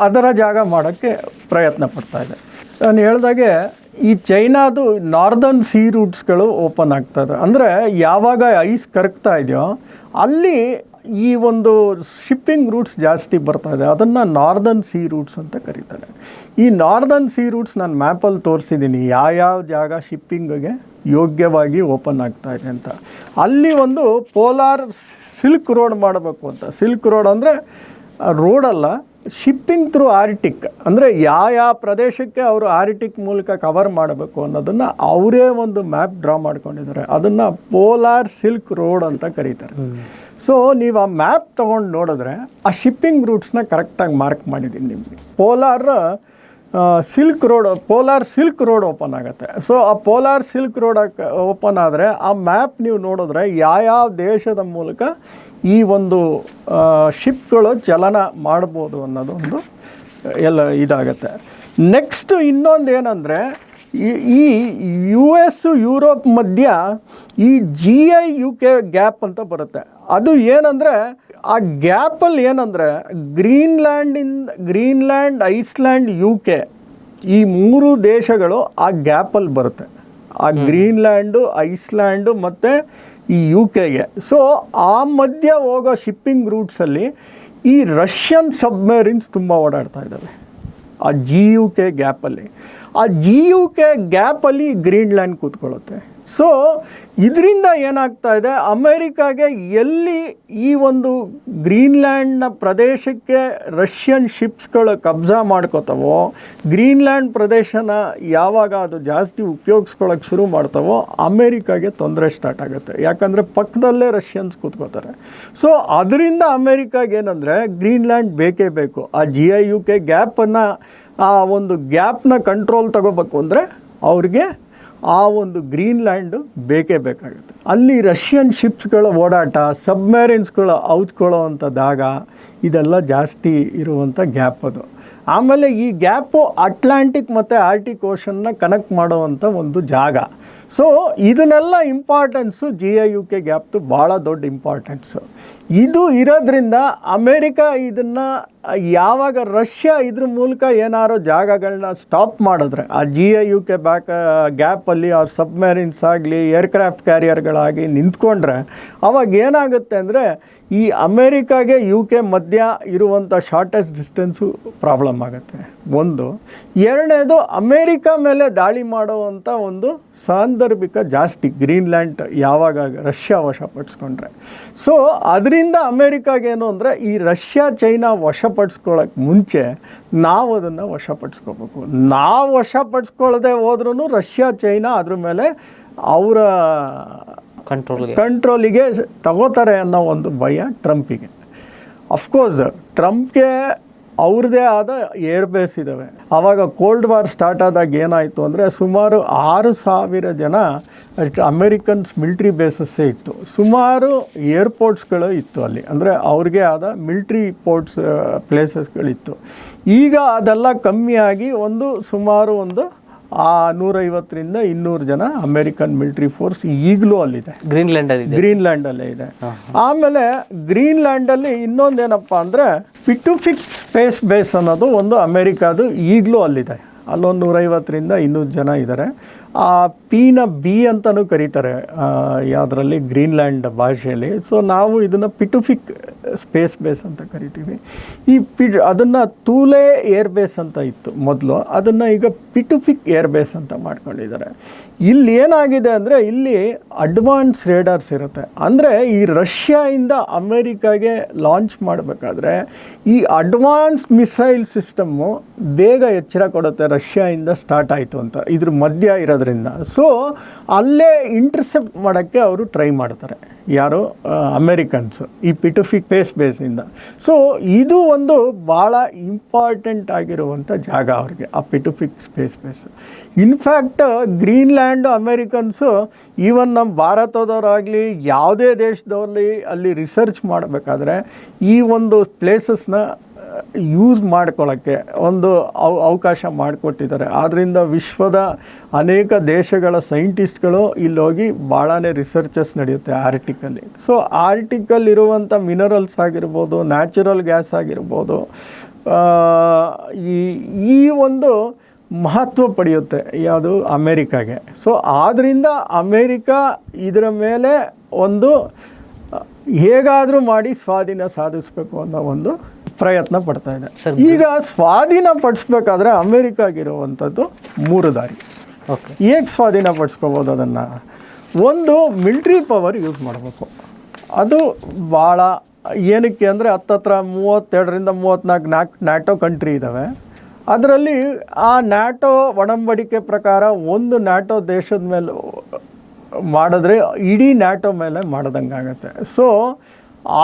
ಅದರ ಜಾಗ ಮಾಡೋಕ್ಕೆ ಪ್ರಯತ್ನ ಪಡ್ತಾ ಇದೆ. ನಾನು ಹೇಳ್ದಾಗೆ ಈ ಚೈನಾದು ನಾರ್ದರ್ನ್ ಸೀ ರೂಟ್ಸ್ಗಳು ಓಪನ್ ಆಗ್ತಾ ಇದೆ. ಅಂದರೆ ಯಾವಾಗ ಐಸ್ ಕರಗ್ತಾ ಇದೆಯೋ ಅಲ್ಲಿ ಈ ಒಂದು ಶಿಪ್ಪಿಂಗ್ ರೂಟ್ಸ್ ಜಾಸ್ತಿ ಬರ್ತಾ ಇದೆ. ಅದನ್ನು ನಾರ್ದರ್ನ್ ಸೀ ರೂಟ್ಸ್ ಅಂತ ಕರೀತಾರೆ. ಈ ನಾರ್ದರ್ನ್ ಸೀ ರೂಟ್ಸ್ ನಾನು ಮ್ಯಾಪಲ್ಲಿ ತೋರಿಸಿದ್ದೀನಿ ಯಾವ್ಯಾವ ಜಾಗ ಶಿಪ್ಪಿಂಗ್ಗೆ ಯೋಗ್ಯವಾಗಿ ಓಪನ್ ಆಗ್ತಾ ಇದೆ ಅಂತ. ಅಲ್ಲಿ ಒಂದು ಪೋಲಾರ್ ಸಿಲ್ಕ್ ರೋಡ್ ಮಾಡಬೇಕು ಅಂತ. ಸಿಲ್ಕ್ ರೋಡ್ ಅಂದರೆ ರೋಡಲ್ಲ, ಶಿಪ್ಪಿಂಗ್ ಥ್ರೂ ಆರ್ಟಿಕ್. ಅಂದರೆ ಯಾವ ಪ್ರದೇಶಕ್ಕೆ ಅವರು ಆರ್ಟಿಕ್ ಮೂಲಕ ಕವರ್ ಮಾಡಬೇಕು ಅನ್ನೋದನ್ನು ಅವರೇ ಒಂದು ಮ್ಯಾಪ್ ಡ್ರಾ ಮಾಡ್ಕೊಂಡಿದ್ದಾರೆ. ಅದನ್ನು ಪೋಲಾರ್ ಸಿಲ್ಕ್ ರೋಡ್ ಅಂತ ಕರೀತಾರೆ. ಸೊ ನೀವು ಆ ಮ್ಯಾಪ್ ತೊಗೊಂಡು ನೋಡಿದ್ರೆ ಆ ಶಿಪ್ಪಿಂಗ್ ರೂಟ್ಸ್ನ ಕರೆಕ್ಟಾಗಿ ಮಾರ್ಕ್ ಮಾಡಿದ್ದೀನಿ ನಿಮಗೆ. ಪೋಲಾರ್ ಸಿಲ್ಕ್ ರೋಡ್ ಓಪನ್ ಆಗುತ್ತೆ. ಸೊ ಆ ಪೋಲಾರ್ ಸಿಲ್ಕ್ ರೋಡ್ ಓಪನ್ ಆದರೆ ಆ ಮ್ಯಾಪ್ ನೀವು ನೋಡಿದ್ರೆ ಯಾವ ದೇಶದ ಮೂಲಕ ಈ ಒಂದು ಶಿಪ್ಗಳು ಚಲನ ಮಾಡ್ಬೋದು ಅನ್ನೋದೊಂದು ಎಲ್ಲ ಇದಾಗುತ್ತೆ. ನೆಕ್ಸ್ಟ್ ಇನ್ನೊಂದು ಏನಂದರೆ ಈ US ಯುರೋಪ್ ಮಧ್ಯ ಈ GI-UK ಗ್ಯಾಪ್ ಅಂತ ಬರುತ್ತೆ. ಅದು ಏನಂದರೆ ಆ ಗ್ಯಾಪಲ್ಲಿ ಏನಂದರೆ ಗ್ರೀನ್ಲ್ಯಾಂಡ್, ಐಸ್ಲ್ಯಾಂಡ್, UK ಈ 3 ದೇಶಗಳು ಆ ಗ್ಯಾಪಲ್ಲಿ ಬರುತ್ತೆ. ಆ ಗ್ರೀನ್ಲ್ಯಾಂಡು, ಐಸ್ಲ್ಯಾಂಡು ಮತ್ತು ಈ UK-ಗೆ. ಸೊ ಆ ಮಧ್ಯ ಹೋಗೋ ಶಿಪ್ಪಿಂಗ್ ರೂಟ್ಸಲ್ಲಿ ಈ ರಷ್ಯನ್ ಸಬ್ಮೆರಿನ್ಸ್ ತುಂಬ ಓಡಾಡ್ತಾ ಇದ್ದಾವೆ ಆ GUK ಗ್ಯಾಪಲ್ಲಿ. ಆ GUK ಗ್ಯಾಪಲ್ಲಿ ಗ್ರೀನ್ಲ್ಯಾಂಡ್ ಕೂತ್ಕೊಳ್ಳುತ್ತೆ. ಸೊ ಇದರಿಂದ ಏನಾಗ್ತಾ ಇದೆ, ಅಮೇರಿಕಾಗೆ ಎಲ್ಲಿ ಈ ಒಂದು ಗ್ರೀನ್ಲ್ಯಾಂಡ್ನ ಪ್ರದೇಶಕ್ಕೆ ರಷ್ಯನ್ ಶಿಪ್ಸ್ಗಳು ಕಬ್ಜಾ ಮಾಡ್ಕೋತಾವೋ, ಗ್ರೀನ್ಲ್ಯಾಂಡ್ ಪ್ರದೇಶನ ಯಾವಾಗ ಅದು ಜಾಸ್ತಿ ಉಪಯೋಗಿಸ್ಕೊಳ್ಳೋಕೆ ಶುರು ಮಾಡ್ತಾವೋ ಅಮೇರಿಕಾಗೆ ತೊಂದರೆ ಸ್ಟಾರ್ಟ್ ಆಗುತ್ತೆ. ಯಾಕಂದರೆ ಪಕ್ಕದಲ್ಲೇ ರಷ್ಯನ್ಸ್ ಕೂತ್ಕೋತಾರೆ. ಸೊ ಅದರಿಂದ ಅಮೇರಿಕಾಗೆ ಏನಂದರೆ ಗ್ರೀನ್ಲ್ಯಾಂಡ್ ಬೇಕೇ ಬೇಕು. ಆ GIUK ಗ್ಯಾಪನ್ನು, ಆ ಒಂದು ಗ್ಯಾಪ್ನ ಕಂಟ್ರೋಲ್ ತಗೋಬೇಕು ಅಂದರೆ ಅವ್ರಿಗೆ ಆ ಒಂದು ಗ್ರೀನ್ಲ್ಯಾಂಡು ಬೇಕೇ ಬೇಕಾಗುತ್ತೆ. ಅಲ್ಲಿ ರಷ್ಯನ್ ಶಿಪ್ಸ್ಗಳ ಓಡಾಟ, ಸಬ್ಮೆರಿನ್ಸ್ಗಳು ಔತ್ಕೊಳ್ಳೋ ಅಂಥ ಜಾಗ, ಇದೆಲ್ಲ ಜಾಸ್ತಿ ಇರುವಂಥ ಗ್ಯಾಪ್ ಅದು. ಆಮೇಲೆ ಈ ಗ್ಯಾಪು ಅಟ್ಲಾಂಟಿಕ್ ಮತ್ತು ಆರ್ಟಿಕ್ ಓಷನ್ನ ಕನೆಕ್ಟ್ ಮಾಡೋವಂಥ ಒಂದು ಜಾಗ. ಸೊ ಇದನ್ನೆಲ್ಲ ಇಂಪಾರ್ಟೆನ್ಸು GIUK ಗ್ಯಾಪ್ದು ಭಾಳ ದೊಡ್ಡ ಇಂಪಾರ್ಟೆನ್ಸು. ಇದು ಇರೋದ್ರಿಂದ ಅಮೇರಿಕಾ ಇದನ್ನು ಯಾವಾಗ ರಷ್ಯಾ ಇದ್ರ ಮೂಲಕ ಏನಾರು ಜಾಗಗಳನ್ನ ಸ್ಟಾಪ್ ಮಾಡಿದ್ರೆ, ಆ GIUK ಗ್ಯಾಪಲ್ಲಿ ಅವ್ರ ಸಬ್ಮೆರಿನ್ಸ್ ಆಗಲಿ ಏರ್ಕ್ರಾಫ್ಟ್ ಕ್ಯಾರಿಯರ್ಗಳಾಗಿ ನಿಂತ್ಕೊಂಡ್ರೆ, ಅವಾಗ ಏನಾಗುತ್ತೆ ಅಂದರೆ ಈ ಅಮೇರಿಕಾಗೆ UK ಮಧ್ಯ ಇರುವಂಥ ಶಾರ್ಟೆಸ್ಟ್ ಡಿಸ್ಟೆನ್ಸು ಪ್ರಾಬ್ಲಮ್ ಆಗುತ್ತೆ. ಒಂದು. ಎರಡನೇದು, ಅಮೇರಿಕಾ ಮೇಲೆ ದಾಳಿ ಮಾಡುವಂಥ ಒಂದು ಸಾಂದರ್ಭಿಕ ಜಾಸ್ತಿ ಗ್ರೀನ್ಲ್ಯಾಂಡ್ ಯಾವಾಗ ರಷ್ಯಾ ವಶಪಡಿಸ್ಕೊಂಡ್ರೆ. ಸೊ ಅದರಿಂದ ಅಮೇರಿಕಾಗೇನು ಅಂದರೆ ಈ ರಷ್ಯಾ ಚೈನಾ ವಶಪಡಿಸ್ಕೊಳ್ಳೋಕ್ಕೆ ಮುಂಚೆ ನಾವು ಅದನ್ನು ವಶಪಡಿಸ್ಕೋಬೇಕು. ನಾವು ವಶಪಡಿಸ್ಕೊಳ್ಳದೆ ಹೋದ್ರೂ ರಷ್ಯಾ ಚೈನಾ ಅದ್ರ ಮೇಲೆ ಅವರ ಕಂಟ್ರೋಲಿಗೆ ತಗೋತಾರೆ ಅನ್ನೋ ಒಂದು ಭಯ ಟ್ರಂಪಿಗೆ. ಅಫ್ಕೋರ್ಸ್ ಟ್ರಂಪ್ಗೆ ಅವ್ರದ್ದೇ ಆದ ಏರ್ಬೇಸ್ ಇದ್ದಾವೆ. ಆವಾಗ ಕೋಲ್ಡ್ ವಾರ್ ಸ್ಟಾರ್ಟ್ ಆದಾಗ ಏನಾಯಿತು ಅಂದರೆ ಸುಮಾರು 6,000 ಜನ ಅಮೇರಿಕನ್ಸ್ ಮಿಲ್ಟ್ರಿ ಬೇಸಸ್ಸೇ ಇತ್ತು. ಸುಮಾರು ಏರ್ಪೋರ್ಟ್ಸ್ಗಳು ಇತ್ತು ಅಲ್ಲಿ, ಅಂದರೆ ಅವ್ರಿಗೆ ಆದ ಮಿಲ್ಟ್ರಿ ಪೋರ್ಟ್ಸ್ ಪ್ಲೇಸಸ್ಗಳಿತ್ತು. ಈಗ ಅದೆಲ್ಲ ಕಮ್ಮಿಯಾಗಿ ಸುಮಾರು 150ರಿಂದ 200 ಜನ ಅಮೇರಿಕನ್ ಮಿಲಿಟರಿ ಫೋರ್ಸ್ ಈಗಲೂ ಅಲ್ಲಿದೆ, ಗ್ರೀನ್ಲ್ಯಾಂಡಲ್ಲೇ ಇದೆ. ಆಮೇಲೆ ಗ್ರೀನ್ಲ್ಯಾಂಡಲ್ಲಿ ಇನ್ನೊಂದೇನಪ್ಪ ಅಂದರೆ ಪಿಟುಫಿಕ್ ಸ್ಪೇಸ್ ಬೇಸ್ ಅನ್ನೋದು ಒಂದು ಅಮೇರಿಕಾದು ಈಗಲೂ ಅಲ್ಲಿದೆ. ಅಲ್ಲೊಂದು 150ರಿಂದ 200 ಜನ ಇದ್ದಾರೆ. ಆ P-ನ B ಅಂತಲೂ ಕರೀತಾರೆ ಯಾವುದರಲ್ಲಿ, ಗ್ರೀನ್ಲ್ಯಾಂಡ್ ಭಾಷೆಯಲ್ಲಿ. ಸೊ ನಾವು ಇದನ್ನು ಪಿಟುಫಿಕ್ ಸ್ಪೇಸ್ ಬೇಸ್ ಅಂತ ಕರಿತೀವಿ. ಅದನ್ನು ತೂಲೆ ಏರ್ ಬೇಸ್ ಅಂತ ಇತ್ತು ಮೊದಲು, ಅದನ್ನು ಈಗ ಪಿಟುಫಿಕ್ ಏರ್ ಬೇಸ್ ಅಂತ ಮಾಡ್ಕೊಂಡಿದ್ದಾರೆ. ಇಲ್ಲಿ ಏನಾಗಿದೆ ಅಂದರೆ ಇಲ್ಲಿ ಅಡ್ವಾನ್ಸ್ ರೇಡರ್ಸ್ ಇರುತ್ತೆ. ಅಂದರೆ ಈ ರಷ್ಯಾಯಿಂದ ಅಮೇರಿಕಾಗೆ ಲಾಂಚ್ ಮಾಡಬೇಕಾದ್ರೆ ಈ ಅಡ್ವಾನ್ಸ್ ಮಿಸೈಲ್ ಸಿಸ್ಟಮ್ಮು ಬೇಗ ಎಚ್ಚರ ಕೊಡುತ್ತೆ, ರಷ್ಯಾಯಿಂದ ಸ್ಟಾರ್ಟ್ ಆಯಿತು ಅಂತ ಇದ್ರ ಮಧ್ಯ ಇರೋದ್ರಿಂದ. ಸೊ ಅಲ್ಲೇ ಇಂಟರ್ಸೆಪ್ಟ್ ಮಾಡೋಕ್ಕೆ ಅವರು ಟ್ರೈ ಮಾಡ್ತಾರೆ, ಯಾರು ಅಮೇರಿಕನ್ಸು, ಈ ಪಿಟುಫಿಕ್ ಸ್ಪೇಸ್ ಬೇಸಿಂದ. ಸೊ ಇದು ಒಂದು ಭಾಳ ಇಂಪಾರ್ಟೆಂಟ್ ಆಗಿರುವಂಥ ಜಾಗ ಅವ್ರಿಗೆ, ಆ Pituffik space base. In fact Greenland Americans even ನಮ್ಮ ಭಾರತದವರಾಗಲಿ ಯಾವುದೇ ದೇಶದವರಲ್ಲಿ ಅಲ್ಲಿ ರಿಸರ್ಚ್ ಮಾಡಬೇಕಾದ್ರೆ ಈ ಒಂದು ಪ್ಲೇಸಸ್ನ ಯೂಸ್ ಮಾಡ್ಕೊಳ್ಳೋಕ್ಕೆ ಒಂದು ಅವಕಾಶ ಮಾಡಿಕೊಟ್ಟಿದ್ದಾರೆ. ಆದ್ದರಿಂದ ವಿಶ್ವದ ಅನೇಕ ದೇಶಗಳ ಸೈಂಟಿಸ್ಟ್ಗಳು ಇಲ್ಲೋಗಿ ಭಾಳನೇ ರಿಸರ್ಚಸ್ ನಡೆಯುತ್ತೆ ಆರ್ಟಿಕಲ್ಲಿ. ಸೊ ಆರ್ಟಿಕಲ್ ಇರುವಂಥ ಮಿನರಲ್ಸ್ ಆಗಿರ್ಬೋದು, ನ್ಯಾಚುರಲ್ ಗ್ಯಾಸ್ ಆಗಿರ್ಬೋದು, ಈ ಒಂದು ಮಹತ್ವ ಪಡೆಯುತ್ತೆ ಯಾವುದು ಅಮೇರಿಕಾಗೆ. ಸೊ ಆದ್ದರಿಂದ ಅಮೇರಿಕಾ ಇದರ ಮೇಲೆ ಒಂದು ಹೇಗಾದರೂ ಮಾಡಿ ಸ್ವಾಧೀನ ಸಾಧಿಸಬೇಕು ಅನ್ನೋ ಒಂದು ಪ್ರಯತ್ನ ಪಡ್ತಾ ಇದೆ. ಈಗ ಸ್ವಾಧೀನ ಪಡಿಸ್ಬೇಕಾದ್ರೆ ಅಮೇರಿಕಾಗಿರುವಂಥದ್ದು 3 ದಾರಿ. ಹೇಗೆ ಸ್ವಾಧೀನ ಪಡಿಸ್ಕೋಬೋದು ಅದನ್ನು? ಒಂದು, ಮಿಲ್ಟ್ರಿ ಪವರ್ ಯೂಸ್ ಮಾಡಬೇಕು. ಅದು ಭಾಳ ಏನಕ್ಕೆ ಅಂದರೆ ಹತ್ತತ್ರ 32ರಿಂದ 34 ನ್ಯಾಟೋ ಕಂಟ್ರಿ ಇದ್ದಾವೆ. ಅದರಲ್ಲಿ ಆ ನ್ಯಾಟೋ ಒಡಂಬಡಿಕೆ ಪ್ರಕಾರ ಒಂದು ನ್ಯಾಟೋ ದೇಶದ ಮೇಲೆ ಮಾಡಿದ್ರೆ ಇಡೀ ನ್ಯಾಟೋ ಮೇಲೆ ಮಾಡ್ದಂಗೆ ಆಗುತ್ತೆ. ಸೊ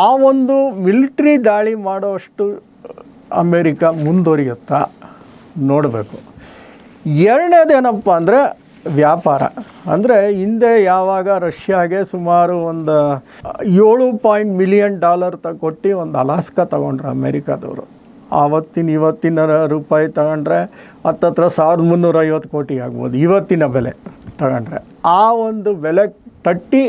ಆ ಒಂದು ಮಿಲಿಟ್ರಿ ದಾಳಿ ಮಾಡೋಷ್ಟು ಅಮೇರಿಕಾ ಮುಂದುವರಿಯುತ್ತಾ ನೋಡಬೇಕು. ಎರಡನೇದೇನಪ್ಪ ಅಂದರೆ ವ್ಯಾಪಾರ. ಅಂದರೆ ಹಿಂದೆ ಯಾವಾಗ ರಷ್ಯಾಗೆ ಸುಮಾರು ಒಂದು $7 ಮಿಲಿಯನ್ ಕೊಟ್ಟು ಒಂದು ಅಲಾಸ್ಕಾ ತಗೊಂಡ್ರು ಅಮೇರಿಕಾದವರು. ಇವತ್ತಿನ ರೂಪಾಯಿ ತಗೊಂಡ್ರೆ ಹತ್ತತ್ರ 1350 ಕೋಟಿ ಆಗ್ಬೋದು ಇವತ್ತಿನ ಬೆಲೆ ತಗೊಂಡ್ರೆ. ಆ ಒಂದು ಬೆಲೆ ತಟ್ಟಿ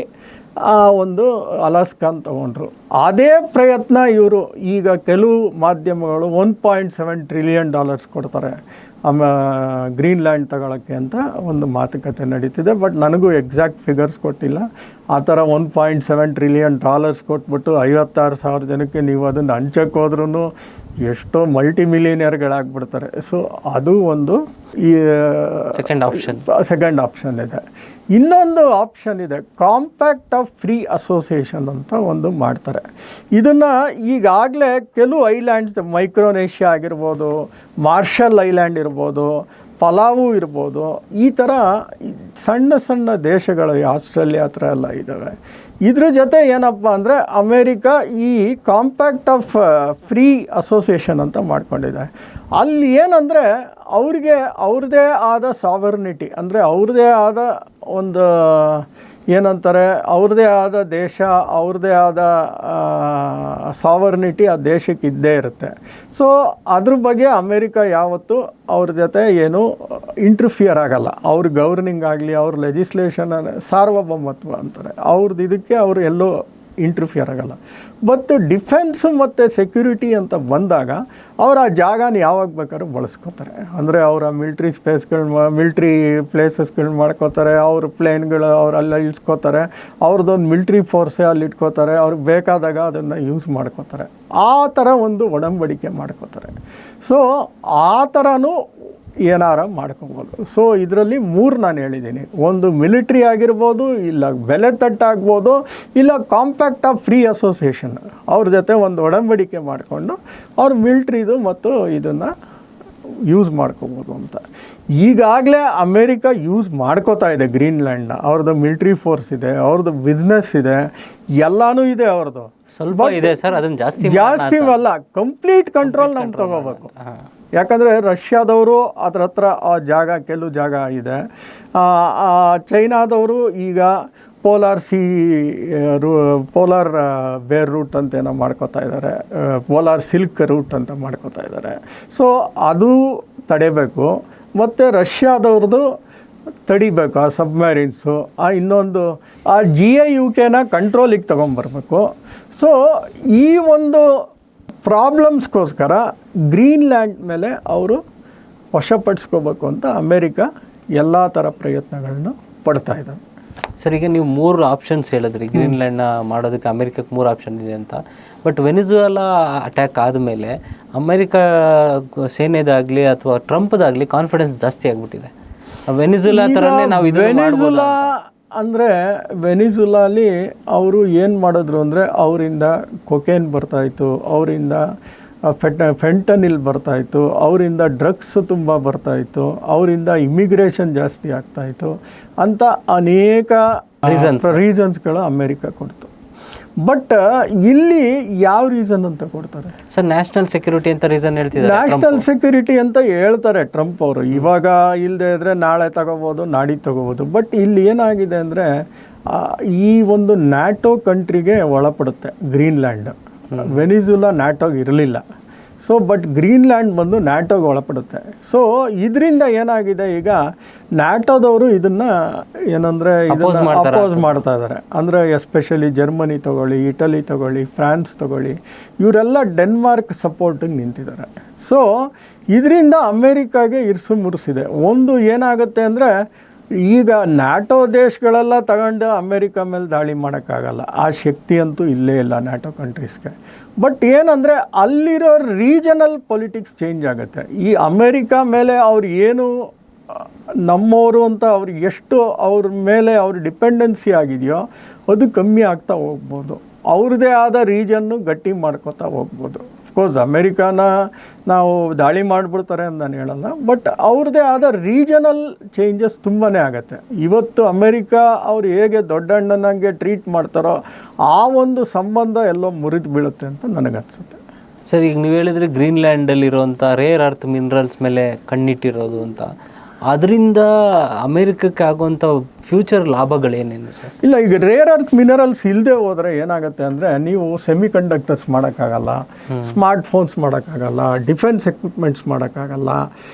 ಆ ಒಂದು ಅಲಾಸ್ಕಾನ್ ತಗೊಂಡ್ರು. ಅದೇ ಪ್ರಯತ್ನ ಇವರು ಈಗ ಕೆಲವು ಮಾಧ್ಯಮಗಳು $1.7 ಟ್ರಿಲಿಯನ್ ಕೊಡ್ತಾರೆ ಗ್ರೀನ್ಲ್ಯಾಂಡ್ ತಗೊಳ್ಳೋಕ್ಕೆ ಅಂತ ಒಂದು ಮಾತುಕತೆ ನಡೀತಿದೆ. ಬಟ್ ನನಗೂ ಎಕ್ಸಾಕ್ಟ್ ಫಿಗರ್ಸ್ ಕೊಟ್ಟಿಲ್ಲ. ಆ ಥರ $1.7 ಟ್ರಿಲಿಯನ್ ಕೊಟ್ಬಿಟ್ಟು 56,000 ಜನಕ್ಕೆ ನೀವು ಅದನ್ನು ಹಂಚಕ್ಕೆ ಹೋದ್ರೂ ಎಷ್ಟೋ ಮಲ್ಟಿ ಮಿಲಿಯನಿಯರ್ಗಳಾಗ್ಬಿಡ್ತಾರೆ. ಸೊ ಅದು ಒಂದು ಈ ಸೆಕೆಂಡ್ ಆಪ್ಷನ್ ಇದೆ. ಇನ್ನೊಂದು ಆಪ್ಷನ್ ಇದೆ, ಕಾಂಪ್ಯಾಕ್ಟ್ ಆಫ್ ಫ್ರೀ ಅಸೋಸಿಯೇಷನ್ ಅಂತ ಒಂದು ಮಾಡ್ತಾರೆ. ಇದನ್ನು ಈಗಾಗಲೇ ಕೆಲವು ಐಲ್ಯಾಂಡ್ಸ್, ಮೈಕ್ರೋನೇಷ್ಯಾ ಆಗಿರ್ಬೋದು, ಮಾರ್ಷಲ್ ಐಲ್ಯಾಂಡ್ ಇರ್ಬೋದು, ಪಲಾವು ಇರ್ಬೋದು, ಈ ಥರ ಸಣ್ಣ ಸಣ್ಣ ದೇಶಗಳು, ಆಸ್ಟ್ರೇಲಿಯಾ ಹತ್ರ ಎಲ್ಲ ಇದ್ದಾವೆ. ಇದ್ರ ಜೊತೆ ಏನಪ್ಪ ಅಂದರೆ ಅಮೇರಿಕಾ ಈ ಕಾಂಪ್ಯಾಕ್ಟ್ ಆಫ್ ಫ್ರೀ ಅಸೋಸಿಯೇಷನ್ ಅಂತ ಮಾಡ್ಕೊಂಡಿದೆ. ಅಲ್ಲಿ ಏನಂದರೆ ಅವ್ರಿಗೆ ಅವ್ರದ್ದೇ ಆದ ಸಾವರ್ನಿಟಿ, ಅಂದರೆ ಅವ್ರದ್ದೇ ಆದ ಒಂದು ಏನಂತಾರೆ, ಅವ್ರದ್ದೇ ಆದ ದೇಶ, ಅವ್ರದ್ದೇ ಆದ ಸಾವರ್ನಿಟಿ ಆ ದೇಶಕ್ಕೆ ಇದ್ದೇ ಇರುತ್ತೆ. ಸೊ ಅದ್ರ ಬಗ್ಗೆ ಅಮೇರಿಕಾ ಯಾವತ್ತೂ ಅವ್ರ ಜೊತೆ ಏನು ಇಂಟರ್ಫಿಯರ್ ಆಗಲ್ಲ. ಅವ್ರ ಗವರ್ನಿಂಗ್ ಆಗಲಿ, ಅವ್ರ ಲೆಜಿಸ್ಲೇಷನ್ ಸಾರ್ವಭೌಮತ್ವ ಅಂತಾರೆ, ಅವ್ರದ್ದು ಇದಕ್ಕೆ ಅವರು ಎಲ್ಲೂ ಇಂಟರ್ಫಿಯರ್ ಆಗಲ್ಲ. ಬಟ್ ಡಿಫೆನ್ಸು ಮತ್ತು ಸೆಕ್ಯೂರಿಟಿ ಅಂತ ಬಂದಾಗ ಅವ್ರು ಆ ಜಾಗನ ಯಾವಾಗ ಬೇಕಾದ್ರೂ ಬಳಸ್ಕೋತಾರೆ. ಅಂದರೆ ಅವರ ಮಿಲ್ಟ್ರಿ ಪ್ಲೇಸಸ್ಗಳನ್ನ ಮಾಡ್ಕೋತಾರೆ, ಅವ್ರ ಪ್ಲೇನ್ಗಳು ಅವರೆಲ್ಲ ಇಳಿಸ್ಕೋತಾರೆ, ಅವ್ರದ್ದೊಂದು ಮಿಲ್ಟ್ರಿ ಫೋರ್ಸೇ ಅಲ್ಲಿ ಇಟ್ಕೋತಾರೆ, ಅವ್ರಿಗೆ ಬೇಕಾದಾಗ ಅದನ್ನು ಯೂಸ್ ಮಾಡ್ಕೋತಾರೆ. ಆ ಥರ ಒಂದು ಒಡಂಬಡಿಕೆ ಮಾಡ್ಕೋತಾರೆ. ಸೊ ಆ ಥರನೂ ಏನಾರ ಮಾಡ್ಕೊಬೋದು. ಸೊ ಇದರಲ್ಲಿ 3 ನಾನು ಹೇಳಿದ್ದೀನಿ. ಒಂದು ಮಿಲಿಟ್ರಿ ಆಗಿರ್ಬೋದು, ಇಲ್ಲ ಬೆಲೆ ತಟ್ಟಾಗ್ಬೋದು, ಇಲ್ಲ ಕಾಂಪ್ಯಾಕ್ಟ್ ಆಫ್ ಫ್ರೀ ಅಸೋಸಿಯೇಷನ್, ಅವ್ರ ಜೊತೆ ಒಂದು ಒಡಂಬಡಿಕೆ ಮಾಡಿಕೊಂಡು ಅವ್ರ ಮಿಲ್ಟ್ರಿದು ಮತ್ತು ಇದನ್ನು ಯೂಸ್ ಮಾಡ್ಕೋಬೋದು ಅಂತ. ಈಗಾಗಲೇ ಅಮೇರಿಕಾ ಯೂಸ್ ಮಾಡ್ಕೋತಾ ಇದೆ ಗ್ರೀನ್ಲ್ಯಾಂಡ್ನ. ಅವ್ರದ್ದು ಮಿಲ್ಟ್ರಿ ಫೋರ್ಸ್ ಇದೆ, ಅವ್ರದ್ದು ಬಿಸ್ನೆಸ್ ಇದೆ, ಎಲ್ಲನೂ ಇದೆ ಅವ್ರದ್ದು. ಸ್ವಲ್ಪ ಇದೆ ಸರ್, ಅದನ್ನು ಜಾಸ್ತಿ ಅಲ್ಲ, ಕಂಪ್ಲೀಟ್ ಕಂಟ್ರೋಲ್ ನಾವು ತಗೋಬೇಕು. ಯಾಕಂದರೆ ರಷ್ಯಾದವರು ಅದ್ರ ಹತ್ರ ಆ ಜಾಗ, ಕೆಲವು ಜಾಗ ಇದೆ. ಚೈನಾದವರು ಈಗ ಪೋಲಾರ್ ಬೇರ್ ರೂಟ್ ಅಂತ ಏನೋ ಮಾಡ್ಕೋತಾ ಇದ್ದಾರೆ, ಪೋಲಾರ್ ಸಿಲ್ಕ್ ರೂಟ್ ಅಂತ ಮಾಡ್ಕೋತಾ ಇದ್ದಾರೆ. ಸೊ ಅದು ತಡೆಯಬೇಕು. ಮತ್ತು ರಷ್ಯಾದವ್ರದ್ದು ತಡಿಬೇಕು, ಆ ಸಬ್ಮರೀನ್ಸು, ಇನ್ನೊಂದು GIUKನ ಕಂಟ್ರೋಲಿಗೆ ತೊಗೊಂಬರ್ಬೇಕು. ಸೊ ಈ ಒಂದು ಪ್ರಾಬ್ಲಮ್ಸ್ಗೋಸ್ಕರ ಗ್ರೀನ್ಲ್ಯಾಂಡ್ ಮೇಲೆ ಅವರು ವಶಪಡಿಸ್ಕೋಬೇಕು ಅಂತ ಅಮೇರಿಕಾ ಎಲ್ಲ ಥರ ಪ್ರಯತ್ನಗಳನ್ನ ಪಡ್ತಾ ಇದ್ದಾರೆ. ಸರ್, ಈಗ ನೀವು 3 ಆಪ್ಷನ್ಸ್ ಹೇಳಿದ್ರಿ, ಗ್ರೀನ್ಲ್ಯಾಂಡ್ನ ಮಾಡೋದಕ್ಕೆ ಅಮೇರಿಕಕ್ಕೆ 3 ಆಪ್ಷನ್ ಇದೆ ಅಂತ. ಬಟ್ ವೆನಿಜುವೆಲಾ ಅಟ್ಯಾಕ್ ಆದಮೇಲೆ ಅಮೇರಿಕಾ ಸೇನೆದಾಗಲಿ ಅಥವಾ ಟ್ರಂಪ್ದಾಗಲಿ ಕಾನ್ಫಿಡೆನ್ಸ್ ಜಾಸ್ತಿ ಆಗಿಬಿಟ್ಟಿದೆ. ವೆನಿಜುವೆಲಾ ಥರನೇ ನಾವು ವೆನಿಜುಲಾ ಅಂದರೆ ವೆನಿಜುಲಾಲಿ ಅವರು ಏನು ಮಾಡಿದ್ರು ಅಂದರೆ ಅವರಿಂದ ಕೊಕೇನ್ ಬರ್ತಾಯಿತ್ತು, ಅವರಿಂದ ಫೆಂಟನಿಲ್ ಬರ್ತಾಯಿತ್ತು, ಅವರಿಂದ ಡ್ರಗ್ಸ್ ತುಂಬ ಬರ್ತಾಯಿತ್ತು, ಅವರಿಂದ ಇಮಿಗ್ರೇಷನ್ ಜಾಸ್ತಿ ಆಗ್ತಾಯಿತ್ತು ಅಂತ ಅನೇಕ ರೀಸನ್ಸ್ಗಳು ಅಮೇರಿಕಾ ಕೊಡ್ತು. ಬಟ್ ಇಲ್ಲಿ ಯಾವ ರೀಸನ್ ಅಂತ ಕೊಡ್ತಾರೆ ಸರ್? ನ್ಯಾಷನಲ್ ಸೆಕ್ಯೂರಿಟಿ ಅಂತ ರೀಸನ್ ಹೇಳ್ತಿದ್ದಾರೆ. ನ್ಯಾಷನಲ್ ಸೆಕ್ಯೂರಿಟಿ ಅಂತ ಹೇಳ್ತಾರೆ ಟ್ರಂಪ್ ಅವರು. ಇವಾಗ ಇಲ್ಲದೆ ಇದ್ರೆ ನಾಳೆ ತಗೋಬೋದು, ನಾಡಿದ್ದು ತಗೋಬೋದು. ಬಟ್ ಇಲ್ಲಿ ಏನಾಗಿದೆ ಅಂದರೆ ಈ ಒಂದು ನ್ಯಾಟೋ ಕಂಟ್ರಿಗೆ ಒಳಪಡುತ್ತೆ ಗ್ರೀನ್ಲ್ಯಾಂಡ್. ವೆನಿಜುಲಾ ನ್ಯಾಟೋಗೆ ಇರಲಿಲ್ಲ. ಸೊ ಬಟ್ ಗ್ರೀನ್ಲ್ಯಾಂಡ್ ಬಂದು ನ್ಯಾಟೋಗೆ ಒಳಪಡುತ್ತೆ. ಸೊ ಇದರಿಂದ ಏನಾಗಿದೆ, ಈಗ ನ್ಯಾಟೋದವರು ಇದನ್ನು ಏನಂದರೆ ಅಪೋಸ್ ಮಾಡ್ತಾ ಇದ್ದಾರೆ. ಅಂದರೆ ಎಸ್ಪೆಷಲಿ ಜರ್ಮನಿ ತಗೊಳ್ಳಿ, ಇಟಲಿ ತಗೊಳ್ಳಿ, ಫ್ರಾನ್ಸ್ ತಗೊಳ್ಳಿ, ಇವರೆಲ್ಲ ಡೆನ್ಮಾರ್ಕ್ ಸಪೋರ್ಟಿಗೆ ನಿಂತಿದ್ದಾರೆ. ಸೊ ಇದರಿಂದ ಅಮೇರಿಕಾಗೆ ಇರ್ಸು ಮುರ್ಸಿದೆ. ಒಂದು ಏನಾಗುತ್ತೆ ಅಂದರೆ, ಈಗ ನ್ಯಾಟೋ ದೇಶಗಳೆಲ್ಲ ತಗೊಂಡು ಅಮೇರಿಕಾ ಮೇಲೆ ದಾಳಿ ಮಾಡೋಕ್ಕಾಗಲ್ಲ, ಆ ಶಕ್ತಿ ಅಂತೂ ಇಲ್ಲೇ ಇಲ್ಲ ನ್ಯಾಟೋ ಕಂಟ್ರೀಸ್ಗೆ. ಬಟ್ ಏನಂದರೆ ಅಲ್ಲಿರೋ ರೀಜನಲ್ ಪೊಲಿಟಿಕ್ಸ್ ಚೇಂಜ್ ಆಗುತ್ತೆ. ಈ ಅಮೇರಿಕಾ ಮೇಲೆ ಅವ್ರು ಏನು ನಮ್ಮವರು ಅಂತ ಅವ್ರಿಗೆ ಎಷ್ಟು ಅವ್ರ ಮೇಲೆ ಅವ್ರ ಡಿಪೆಂಡೆನ್ಸಿ ಆಗಿದೆಯೋ ಅದು ಕಮ್ಮಿ ಆಗ್ತಾ ಹೋಗ್ಬೋದು. ಅವ್ರದ್ದೇ ಆದ ರೀಜನ್ನು ಗಟ್ಟಿ ಮಾಡ್ಕೋತಾ ಹೋಗ್ಬೋದು. ಅಫ್ಕೋರ್ಸ್ ಅಮೇರಿಕಾನ ನಾವು ದಾಳಿ ಮಾಡಿಬಿಡ್ತಾರೆ ಅಂತ ನಾನು ಹೇಳಲ್ಲ, ಬಟ್ ಅವ್ರದ್ದೇ ಆದ ರೀಜನಲ್ ಚೇಂಜಸ್ ತುಂಬಾ ಆಗುತ್ತೆ. ಇವತ್ತು ಅಮೇರಿಕಾ ಅವ್ರು ಹೇಗೆ ದೊಡ್ಡ ಅಣ್ಣನಾಗೆ ಟ್ರೀಟ್ ಮಾಡ್ತಾರೋ ಆ ಒಂದು ಸಂಬಂಧ ಎಲ್ಲೋ ಮುರಿದು ಬೀಳುತ್ತೆ ಅಂತ ನನಗನ್ಸುತ್ತೆ. ಸರ್, ಈಗ ನೀವು ಹೇಳಿದ್ರೆ ಗ್ರೀನ್ಲ್ಯಾಂಡಲ್ಲಿರುವಂಥ ರೇರ್ ಅರ್ತ್ ಮಿನರಲ್ಸ್ ಮೇಲೆ ಕಣ್ಣಿಟ್ಟಿರೋದು ಅಂತ, ಅದರಿಂದ ಅಮೇರಿಕಕ್ಕೆ ಆಗುವಂಥ ಫ್ಯೂಚರ್ ಲಾಭಗಳೇನೇನು ಸರ್? ಇಲ್ಲ, ಈಗ ರೇರ್ ಅರ್ತ್ ಮಿನರಲ್ಸ್ ಇಲ್ಲದೆ ಹೋದರೆ ಏನಾಗುತ್ತೆ ಅಂದರೆ, ನೀವು ಸೆಮಿ ಕಂಡಕ್ಟರ್ಸ್ ಮಾಡೋಕ್ಕಾಗಲ್ಲ, ಸ್ಮಾರ್ಟ್ ಫೋನ್ಸ್ ಮಾಡೋಕ್ಕಾಗಲ್ಲ, ಡಿಫೆನ್ಸ್ ಎಕ್ವಿಪ್ಮೆಂಟ್ಸ್ ಮಾಡೋಕ್ಕಾಗಲ್ಲ.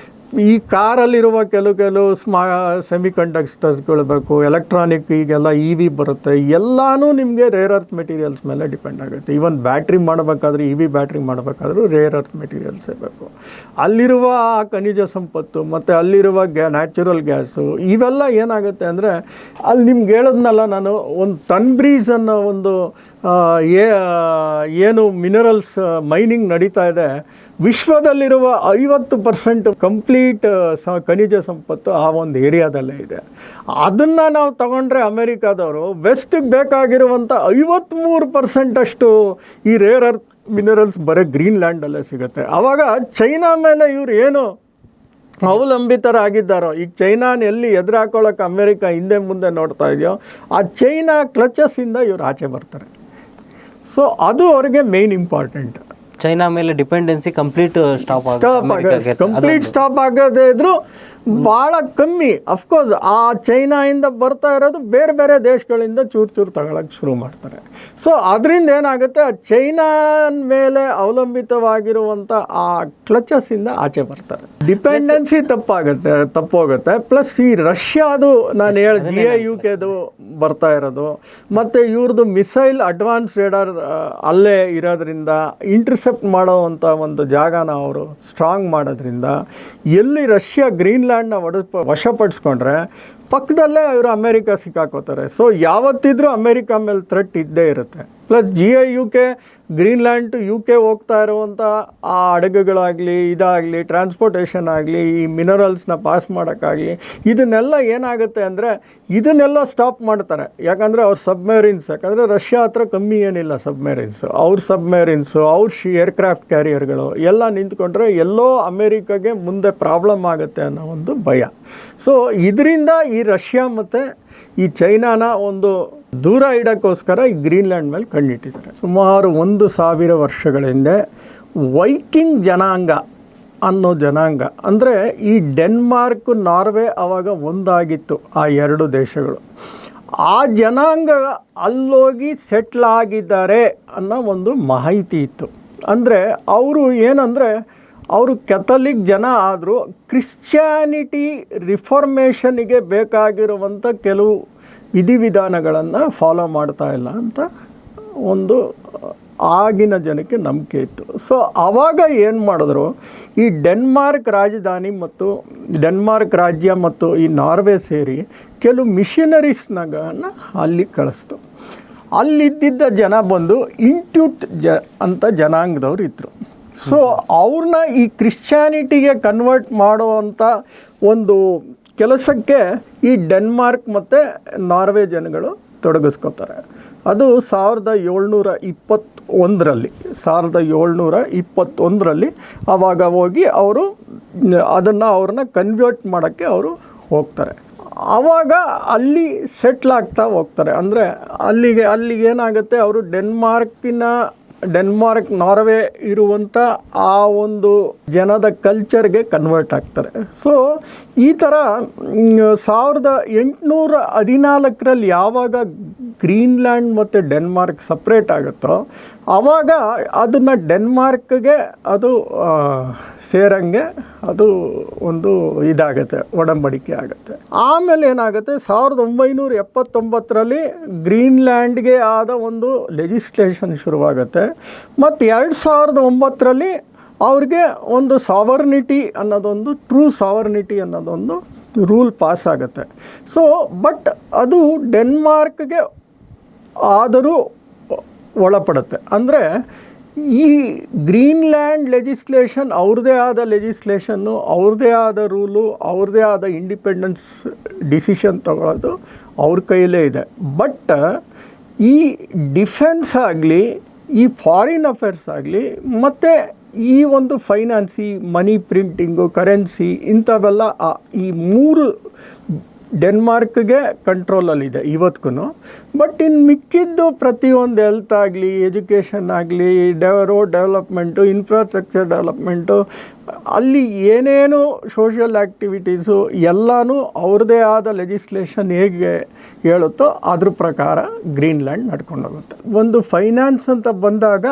ಈ ಕಾರಲ್ಲಿರುವ ಕೆಲವು ಸೆಮಿ ಕಂಡಕ್ಟರ್ಸ್ಗಳು ಬೇಕು, ಎಲೆಕ್ಟ್ರಾನಿಕ್, ಈಗೆಲ್ಲ EV ಬರುತ್ತೆ, ಎಲ್ಲನೂ ನಿಮಗೆ ರೇರ್ ಅರ್ತ್ ಮೆಟೀರಿಯಲ್ಸ್ ಮೇಲೆ ಡಿಪೆಂಡ್ ಆಗುತ್ತೆ. ಈವನ್ ಬ್ಯಾಟ್ರಿ ಮಾಡಬೇಕಾದ್ರೆ, EV ಬ್ಯಾಟ್ರಿ ಮಾಡಬೇಕಾದ್ರೂ ರೇರ್ ಅರ್ತ್ ಮೆಟೀರಿಯಲ್ಸೇ ಬೇಕು. ಅಲ್ಲಿರುವ ಖನಿಜ ಸಂಪತ್ತು ಮತ್ತು ಅಲ್ಲಿರುವ ನ್ಯಾಚುರಲ್ ಗ್ಯಾಸು ಇವೆಲ್ಲ ಏನಾಗುತ್ತೆ ಅಂದರೆ, ಅಲ್ಲಿ ನಿಮ್ಗೆ ಹೇಳಿದ್ನಲ್ಲ ನಾನು, ಒಂದು ಟನ್ಬ್ರೀಸ್ ಅನ್ನೋ ಒಂದು ಏನು ಮಿನರಲ್ಸ್ ಮೈನಿಂಗ್ ನಡೀತಾ ಇದೆ, ವಿಶ್ವದಲ್ಲಿರುವ 50% ಕಂಪ್ಲೀಟ್ ಖನಿಜ ಸಂಪತ್ತು ಆ ಒಂದು ಏರಿಯಾದಲ್ಲೇ ಇದೆ. ಅದನ್ನು ನಾವು ತಗೊಂಡ್ರೆ ಅಮೆರಿಕಾದವರು ವೆಸ್ಟಿಗೆ ಬೇಕಾಗಿರುವಂಥ 53% ಅಷ್ಟು ಈ ರೇರ್ ಅರ್ತ್ ಮಿನರಲ್ಸ್ ಬರೀ ಗ್ರೀನ್ಲ್ಯಾಂಡಲ್ಲೇ ಸಿಗುತ್ತೆ. ಆವಾಗ ಚೈನಾ ಮೇಲೆ ಇವ್ರು ಏನು ಅವಲಂಬಿತರಾಗಿದ್ದಾರೋ, ಈಗ ಚೈನಾನ ಎಲ್ಲಿ ಎದುರು ಹಾಕೊಳ್ಳೋಕೆ ಅಮೆರಿಕ ಹಿಂದೆ ಮುಂದೆ ನೋಡ್ತಾ ಇದೆಯೋ, ಆ ಚೈನಾ ಕ್ಲಚಸ್ಸಿಂದ ಇವ್ರು ಆಚೆ ಬರ್ತಾರೆ. ಸೊ ಅದು ಅವ್ರಿಗೆ ಮೇನ್ ಇಂಪಾರ್ಟೆಂಟ್. ಚೈನಾ ಮೇಲೆ ಡಿಪೆಂಡೆನ್ಸಿ ಕಂಪ್ಲೀಟ್ ಸ್ಟಾಪ್ ಆಗದೇ ಇದ್ರು ಭಾಳ ಕಮ್ಮಿ. ಅಫ್ಕೋರ್ಸ್ ಆ ಚೈನಾಯಿಂದ ಬರ್ತಾ ಇರೋದು ಬೇರೆ ಬೇರೆ ದೇಶಗಳಿಂದ ಚೂರು ತಗೊಳಕ್ಕೆ ಶುರು ಮಾಡ್ತಾರೆ. ಸೊ ಅದರಿಂದ ಏನಾಗುತ್ತೆ, ಆ ಚೈನಾ ಮೇಲೆ ಅವಲಂಬಿತವಾಗಿರುವಂಥ ಆ ಕ್ಲಚಸ್ಸಿಂದ ಆಚೆ ಬರ್ತಾರೆ. ಡಿಪೆಂಡೆನ್ಸಿ ತಪ್ಪೋಗುತ್ತೆ. ಪ್ಲಸ್ ಈ ರಷ್ಯಾದು ನಾನು GIUKದು ಬರ್ತಾ ಇರೋದು, ಮತ್ತು ಇವ್ರದ್ದು ಮಿಸೈಲ್ ಅಡ್ವಾನ್ಸ್ ರೇಡಾರ್ ಅಲ್ಲೇ ಇರೋದ್ರಿಂದ ಇಂಟರ್ಸೆಪ್ಟ್ ಮಾಡೋವಂಥ ಒಂದು ಜಾಗನ ಅವರು ಸ್ಟ್ರಾಂಗ್ ಮಾಡೋದ್ರಿಂದ ಎಲ್ಲಿ ರಷ್ಯಾ ಗ್ರೀನ್ಲ್ಯಾಂಡ್ನ ವಶಪಡಿಸ್ಕೊಂಡ್ರೆ ಪಕ್ಕದಲ್ಲೇ ಇವರು ಅಮೇರಿಕಾ ಸಿಕ್ಕಾಕೋತಾರೆ. ಸೊ ಯಾವತ್ತಿದ್ರೂ ಅಮೇರಿಕಾ ಮೇಲೆ ಥ್ರೆಟ್ ಇದ್ದೇ ಇರುತ್ತೆ. Plus GIUK Greenland to UK ಹೋಗ್ತಾ ಇರುವಂಥ ಆ ಹಡಗುಗಳಾಗಲಿ ಇದಾಗಲಿ ಟ್ರಾನ್ಸ್ಪೋರ್ಟೇಷನ್ ಆಗಲಿ ಈ ಮಿನರಲ್ಸ್ನ ಪಾಸ್ ಮಾಡೋಕ್ಕಾಗಲಿ ಇದನ್ನೆಲ್ಲ ಏನಾಗುತ್ತೆ ಅಂದರೆ ಇದನ್ನೆಲ್ಲ ಸ್ಟಾಪ್ ಮಾಡ್ತಾರೆ. ಯಾಕಂದರೆ ಅವ್ರ ಸಬ್ಮೆರಿನ್ಸ್, ಯಾಕಂದರೆ ರಷ್ಯಾ ಹತ್ರ ಕಮ್ಮಿ ಏನಿಲ್ಲ ಸಬ್ಮೆರಿನ್ಸು, ಅವ್ರ ಸಬ್ಮೆರಿನ್ಸು ಅವ್ರ ಏರ್ಕ್ರಾಫ್ಟ್ ಕ್ಯಾರಿಯರ್ಗಳು ಎಲ್ಲ ನಿಂತ್ಕೊಂಡ್ರೆ ಎಲ್ಲೋ ಅಮೇರಿಕಾಗೆ ಮುಂದೆ ಪ್ರಾಬ್ಲಮ್ ಆಗುತ್ತೆ ಅನ್ನೋ ಒಂದು ಭಯ. ಸೊ ಇದರಿಂದ ಈ ರಷ್ಯಾ ಮತ್ತು ಈ ಚೈನಾನ ಒಂದು ದೂರ ಇಡೋಕ್ಕೋಸ್ಕರ ಈ ಗ್ರೀನ್ಲ್ಯಾಂಡ್ ಮೇಲೆ ಕಣ್ಣಿಟ್ಟಿದ್ದಾರೆ. ಸುಮಾರು 1000 ವರ್ಷಗಳ ಹಿಂದೆ ವೈಕಿಂಗ್ ಜನಾಂಗ ಅನ್ನೋ ಜನಾಂಗ, ಅಂದರೆ ಈ ಡೆನ್ಮಾರ್ಕ್ ನಾರ್ವೆ ಆವಾಗ ಒಂದಾಗಿತ್ತು ಆ 2 ದೇಶಗಳು. ಆ ಜನಾಂಗ ಅಲ್ಲೋಗಿ ಸೆಟ್ಲ್ ಆಗಿದ್ದಾರೆ ಅನ್ನೋ ಒಂದು ಮಾಹಿತಿ ಇತ್ತು. ಅಂದರೆ ಅವರು ಏನಂದರೆ ಅವರು ಕೆಥಲಿಕ್ ಜನ ಆದರೂ ಕ್ರಿಶ್ಚಿಯಾನಿಟಿ ರಿಫಾರ್ಮೇಷನ್ಗೆ ಬೇಕಾಗಿರುವಂಥ ಕೆಲವು ವಿಧಿವಿಧಾನಗಳನ್ನು ಫಾಲೋ ಮಾಡ್ತಾ ಇಲ್ಲ ಅಂತ ಒಂದು ಆಗಿನ ಜನಕ್ಕೆ ನಂಬಿಕೆ ಇತ್ತು. ಸೊ ಆವಾಗ ಏನು ಮಾಡಿದ್ರು, ಈ ಡೆನ್ಮಾರ್ಕ್ ರಾಜಧಾನಿ ಮತ್ತು ಡೆನ್ಮಾರ್ಕ್ ರಾಜ್ಯ ಮತ್ತು ಈ ನಾರ್ವೆ ಸೇರಿ ಕೆಲವು ಮಿಷನರೀಸ್ನಗಳನ್ನು ಅಲ್ಲಿ ಕಳಿಸ್ತು. ಅಲ್ಲಿದ್ದ ಜನ ಬಂದು ಇಂಟ್ಯೂಟ್ ಅಂತ ಜನಾಂಗದವ್ರು ಇದ್ದರು. ಸೊ ಅವ್ರನ್ನ ಈ ಕ್ರಿಶ್ಚಿಯಾನಿಟಿಗೆ ಕನ್ವರ್ಟ್ ಮಾಡುವಂಥ ಒಂದು ಕೆಲಸಕ್ಕೆ ಈ ಡೆನ್ಮಾರ್ಕ್ ಮತ್ತು ನಾರ್ವೆ ಜನಗಳು ತೊಡಗಿಸ್ಕೊತಾರೆ. ಅದು 1721ರಲ್ಲಿ ಆವಾಗ ಹೋಗಿ ಅವರು ಅವ್ರನ್ನ ಕನ್ವರ್ಟ್ ಮಾಡೋಕ್ಕೆ ಅವರು ಹೋಗ್ತಾರೆ. ಆವಾಗ ಅಲ್ಲಿ ಸೆಟ್ಲ್ ಆಗ್ತಾ ಹೋಗ್ತಾರೆ. ಅಂದರೆ ಅಲ್ಲಿಗೆ ಏನಾಗುತ್ತೆ, ಅವರು ಡೆನ್ಮಾರ್ಕ್ ನಾರ್ವೆ ಇರುವಂಥ ಆ ಒಂದು ಜನದ ಕಲ್ಚರ್ಗೆ ಕನ್ವರ್ಟ್ ಆಗ್ತಾರೆ. ಸೊ ಈ ಥರ 1814ರಲ್ಲಿ ಯಾವಾಗ ಗ್ರೀನ್ಲ್ಯಾಂಡ್ ಮತ್ತು ಡೆನ್ಮಾರ್ಕ್ ಸಪ್ರೇಟ್ ಆಗುತ್ತೋ ಆವಾಗ ಅದನ್ನು ಡೆನ್ಮಾರ್ಕ್ಗೆ ಅದು ಸೇರಂಗೆ ಅದು ಒಂದು ಇದಾಗುತ್ತೆ, ಒಡಂಬಡಿಕೆ ಆಗುತ್ತೆ. ಆಮೇಲೆ ಏನಾಗುತ್ತೆ, 1979ರಲ್ಲಿ ಗ್ರೀನ್ಲ್ಯಾಂಡ್ಗೆ ಆದ ಒಂದು ಲೆಜಿಸ್ಲೇಷನ್ ಶುರುವಾಗುತ್ತೆ. ಮತ್ತು 2009ರಲ್ಲಿ ಅವ್ರಿಗೆ ಒಂದು ಸಾವರ್ನಿಟಿ ಅನ್ನೋದೊಂದು ಟ್ರೂ ಸಾವರ್ನಿಟಿ ಅನ್ನೋದೊಂದು ರೂಲ್ ಪಾಸ್ ಆಗುತ್ತೆ. ಸೊ ಬಟ್ ಅದು ಡೆನ್ಮಾರ್ಕ್ಗೆ ಆದರೂ ಒಳಪಡುತ್ತೆ. ಅಂದರೆ ಈ ಗ್ರೀನ್ಲ್ಯಾಂಡ್ ಲೆಜಿಸ್ಲೇಷನ್ ಅವ್ರದ್ದೇ ಆದ ಲೆಜಿಸ್ಲೇಷನ್ನು, ಅವ್ರದ್ದೇ ಆದ ರೂಲು, ಅವ್ರದ್ದೇ ಆದ ಇಂಡಿಪೆಂಡೆನ್ಸ್ ಡಿಸಿಷನ್ ತಗೊಳ್ಳೋದು ಅವ್ರ ಕೈಯಲ್ಲೇ ಇದೆ. ಬಟ್ ಈ ಡಿಫೆನ್ಸ್ ಆಗಲಿ, ಈ ಫಾರಿನ್ ಅಫೇರ್ಸ್ ಆಗಲಿ, ಮತ್ತು ಈ ಒಂದು ಫೈನಾನ್ಸಿ, ಮನಿ ಪ್ರಿಂಟಿಂಗು, ಕರೆನ್ಸಿ ಇಂಥವೆಲ್ಲ ಈ 3 ಡೆನ್ಮಾರ್ಕ್ಗೆ ಕಂಟ್ರೋಲಲ್ಲಿದೆ ಇವತ್ತಿಗೂ. ಬಟ್ ಇನ್ನು ಮಿಕ್ಕಿದ್ದು ಪ್ರತಿಯೊಂದು ಹೆಲ್ತ್ ಆಗಲಿ, ಎಜುಕೇಷನ್ ಆಗಲಿ, ರೋಡ್ ಡೆವಲಪ್ಮೆಂಟು, ಇನ್ಫ್ರಾಸ್ಟ್ರಕ್ಚರ್ ಡೆವಲಪ್ಮೆಂಟು, ಅಲ್ಲಿ ಏನೇನು ಸೋಷಿಯಲ್ ಆ್ಯಕ್ಟಿವಿಟೀಸು ಎಲ್ಲನೂ ಅವ್ರದ್ದೇ ಆದ ಲೆಜಿಸ್ಲೇಷನ್ ಹೇಗೆ ಹೇಳುತ್ತೋ ಅದ್ರ ಪ್ರಕಾರ ಗ್ರೀನ್ಲ್ಯಾಂಡ್ ನಡ್ಕೊಂಡು ಹೋಗುತ್ತೆ. ಒಂದು ಫೈನಾನ್ಸ್ ಅಂತ ಬಂದಾಗ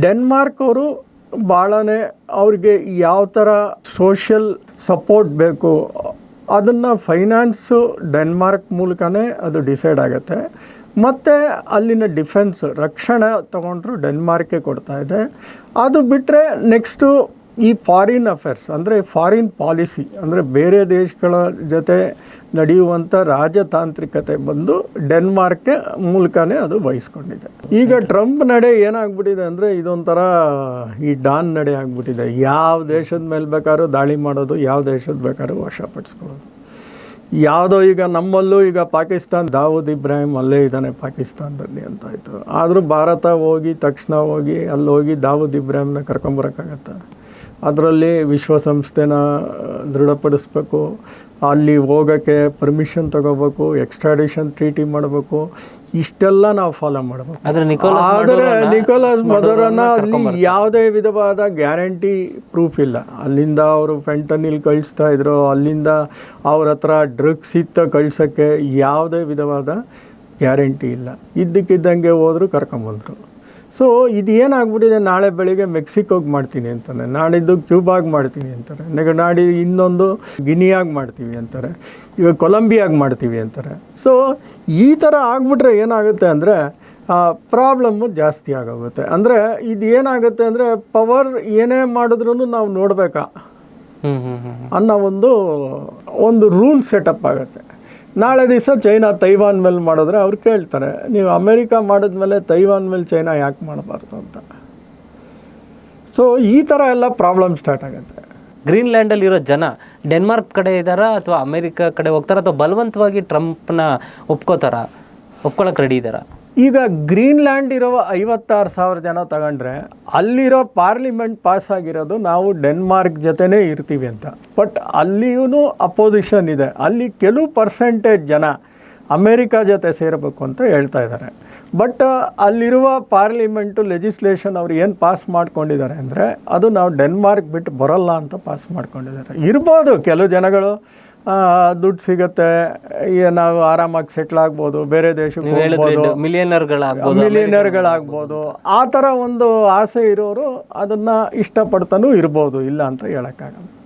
ಡೆನ್ಮಾರ್ಕ್ ಅವರು ಭಾಳನೇ ಅವ್ರಿಗೆ ಯಾವ ಥರ ಸೋಷಿಯಲ್ ಸಪೋರ್ಟ್ ಬೇಕು ಅದನ್ನು ಫೈನಾನ್ಸು ಡೆನ್ಮಾರ್ಕ್ ಮೂಲಕನೇ ಅದು ಡಿಸೈಡ್ ಆಗುತ್ತೆ. ಮತ್ತು ಅಲ್ಲಿನ ಡಿಫೆನ್ಸ್ ರಕ್ಷಣೆ ತೊಗೊಂಡ್ರು ಡೆನ್ಮಾರ್ಕೇ ಕೊಡ್ತಾ ಇದೆ. ಅದು ಬಿಟ್ಟರೆ ನೆಕ್ಸ್ಟು ಈ ಫಾರಿನ್ ಅಫೇರ್ಸ್ ಅಂದರೆ ಫಾರಿನ್ ಪಾಲಿಸಿ ಅಂದರೆ ಬೇರೆ ದೇಶಗಳ ಜೊತೆ ನಡೆಯುವಂಥ ರಾಜತಾಂತ್ರಿಕತೆ ಬಂದು ಡೆನ್ಮಾರ್ಕ್ಗೆ ಮೂಲಕನೇ ಅದು ವಹಿಸ್ಕೊಂಡಿದೆ. ಈಗ ಟ್ರಂಪ್ ನಡೆ ಏನಾಗ್ಬಿಟ್ಟಿದೆ ಅಂದರೆ ಇದೊಂಥರ ಈ ಡಾನ್ ನಡೆ ಆಗ್ಬಿಟ್ಟಿದೆ. ಯಾವ ದೇಶದ ಮೇಲೆ ಬೇಕಾದ್ರೂ ದಾಳಿ ಮಾಡೋದು, ಯಾವ ದೇಶದ ಬೇಕಾದ್ರೂ ವಶಪಡಿಸ್ಕೊಳ್ಳೋದು. ಯಾವುದೋ ಈಗ ನಮ್ಮಲ್ಲೂ ಈಗ ಪಾಕಿಸ್ತಾನ ದಾವೂದ್ ಇಬ್ರಾಹಿಂ ಅಲ್ಲೇ ಇದ್ದಾನೆ ಪಾಕಿಸ್ತಾನದಲ್ಲಿ ಅಂತ ಆಯಿತು. ಆದರೂ ಭಾರತ ಹೋಗಿ ತಕ್ಷಣ ಹೋಗಿ ಅಲ್ಲಿ ಹೋಗಿ ದಾವೂದ್ ಇಬ್ರಾಹಿಂನ ಕರ್ಕೊಂಬರೋಕ್ಕಾಗತ್ತೆ? ಅದರಲ್ಲಿ ವಿಶ್ವಸಂಸ್ಥೆನ ದೃಢಪಡಿಸ್ಬೇಕು, ಅಲ್ಲಿ ಹೋಗೋಕ್ಕೆ ಪರ್ಮಿಷನ್ ತಗೋಬೇಕು, ಎಕ್ಸ್ಟ್ರಾಡಿಷನ್ ಟ್ರೀಟಿ ಮಾಡಬೇಕು, ಇಷ್ಟೆಲ್ಲ ನಾವು ಫಾಲೋ ಮಾಡಬೇಕು. ಆದರೆ ನಿಕೋಲಸ್ ಮಡುರೋನ ಅಲ್ಲಿ ಯಾವುದೇ ವಿಧವಾದ ಗ್ಯಾರಂಟಿ ಪ್ರೂಫ್ ಇಲ್ಲ. ಅಲ್ಲಿಂದ ಅವರು ಫೆಂಟನಿಲ್ ಕಳಿಸ್ತಾ ಇದ್ರು, ಅಲ್ಲಿಂದ ಅವ್ರ ಹತ್ರ ಡ್ರಗ್ಸ್ ಇತ್ತ ಕಳ್ಸೋಕ್ಕೆ ಯಾವುದೇ ವಿಧವಾದ ಗ್ಯಾರಂಟಿ ಇಲ್ಲ. ಇದ್ದಕ್ಕಿದ್ದಂಗೆ ಹೋದ್ರು ಕರ್ಕೊಂಬಂದರು. ಸೊ ಇದು ಏನಾಗ್ಬಿಟ್ಟಿದೆ, ನಾಳೆ ಬೆಳಿಗ್ಗೆ ಮೆಕ್ಸಿಕೋಗೆ ಮಾಡ್ತೀನಿ ಅಂತಾನೆ, ನಾಡಿದ್ದು ಕ್ಯೂಬಾಗೆ ಮಾಡ್ತೀನಿ ಅಂತಾರೆ, ನಾಡಿ ಇನ್ನೊಂದು ಗಿನಿಯಾಗಿ ಮಾಡ್ತೀವಿ ಅಂತಾರೆ, ಈಗ ಕೊಲಂಬಿಯಾಗಿ ಮಾಡ್ತೀವಿ ಅಂತಾರೆ. ಸೊ ಈ ಥರ ಆಗ್ಬಿಟ್ರೆ ಏನಾಗುತ್ತೆ ಅಂದರೆ ಪ್ರಾಬ್ಲಮ್ಮು ಜಾಸ್ತಿ ಆಗೋಗುತ್ತೆ. ಅಂದರೆ ಇದು ಏನಾಗುತ್ತೆ ಅಂದರೆ ಪವರ್ ಏನೇ ಮಾಡಿದ್ರೂ ನಾವು ನೋಡಬೇಕಾ ಅನ್ನೋ ಒಂದು ರೂಲ್ ಸೆಟಪ್ ಆಗುತ್ತೆ. ನಾಳೆ ದಿವಸ ಚೈನಾ ತೈವಾನ್ ಮೇಲೆ ಮಾಡಿದ್ರೆ ಅವ್ರು ಕೇಳ್ತಾರೆ, ನೀವು ಅಮೇರಿಕಾ ಮಾಡಿದ್ಮೇಲೆ ತೈವಾನ್ ಮೇಲೆ ಚೈನಾ ಯಾಕೆ ಮಾಡಬಾರ್ದು ಅಂತ. ಸೊ ಈ ಥರ ಎಲ್ಲ ಪ್ರಾಬ್ಲಮ್ ಸ್ಟಾರ್ಟ್ ಆಗುತ್ತೆ. ಗ್ರೀನ್ಲ್ಯಾಂಡಲ್ಲಿರೋ ಜನ ಡೆನ್ಮಾರ್ಕ್ ಕಡೆ ಇದ್ದಾರಾ ಅಥವಾ ಅಮೇರಿಕಾ ಕಡೆ ಹೋಗ್ತಾರಾ ಅಥವಾ ಬಲವಂತವಾಗಿ ಟ್ರಂಪ್ನ ಒಪ್ಕೊಳ್ಳೋಕೆ ರೆಡಿ ಇದ್ದಾರಾ? ಈಗ ಗ್ರೀನ್ಲ್ಯಾಂಡ್ ಇರೋ 56,000 ಜನ ತಗೊಂಡ್ರೆ ಅಲ್ಲಿರೋ ಪಾರ್ಲಿಮೆಂಟ್ ಪಾಸ್ ಆಗಿರೋದು ನಾವು ಡೆನ್ಮಾರ್ಕ್ ಜೊತೆನೇ ಇರ್ತೀವಿ ಅಂತ. ಬಟ್ ಅಲ್ಲಿಯೂ ಅಪೋಸಿಷನ್ ಇದೆ. ಅಲ್ಲಿ ಕೆಲವು ಪರ್ಸೆಂಟೇಜ್ ಜನ ಅಮೇರಿಕಾ ಜೊತೆ ಸೇರಬೇಕು ಅಂತ ಹೇಳ್ತಾ ಇದ್ದಾರೆ. ಬಟ್ ಅಲ್ಲಿರುವ ಪಾರ್ಲಿಮೆಂಟು ಲೆಜಿಸ್ಲೇಷನ್ ಅವ್ರು ಏನು ಪಾಸ್ ಮಾಡ್ಕೊಂಡಿದ್ದಾರೆ ಅಂದರೆ ಅದು ನಾವು ಡೆನ್ಮಾರ್ಕ್ ಬಿಟ್ಟು ಬರೋಲ್ಲ ಅಂತ ಪಾಸ್ ಮಾಡ್ಕೊಂಡಿದ್ದಾರೆ. ಇರ್ಬೋದು ಕೆಲವು ಜನಗಳು ದುಡ್ಡು ಸಿಗುತ್ತೆ, ನಾವು ಆರಾಮಾಗಿ ಸೆಟ್ಲ್ ಆಗ್ಬೋದು, ಬೇರೆ ದೇಶಕ್ಕೆ ಹೋಗ್ಬೋದು, ಮಿಲಿಯನರ್ಗಳಾಗ್ಬೋದು, ಆ ಥರ ಒಂದು ಆಸೆ ಇರೋರು ಅದನ್ನು ಇಷ್ಟಪಡ್ತಾನೂ ಇರ್ಬೋದು, ಇಲ್ಲ ಅಂತ ಹೇಳೋಕ್ಕಾಗಲ್ಲ.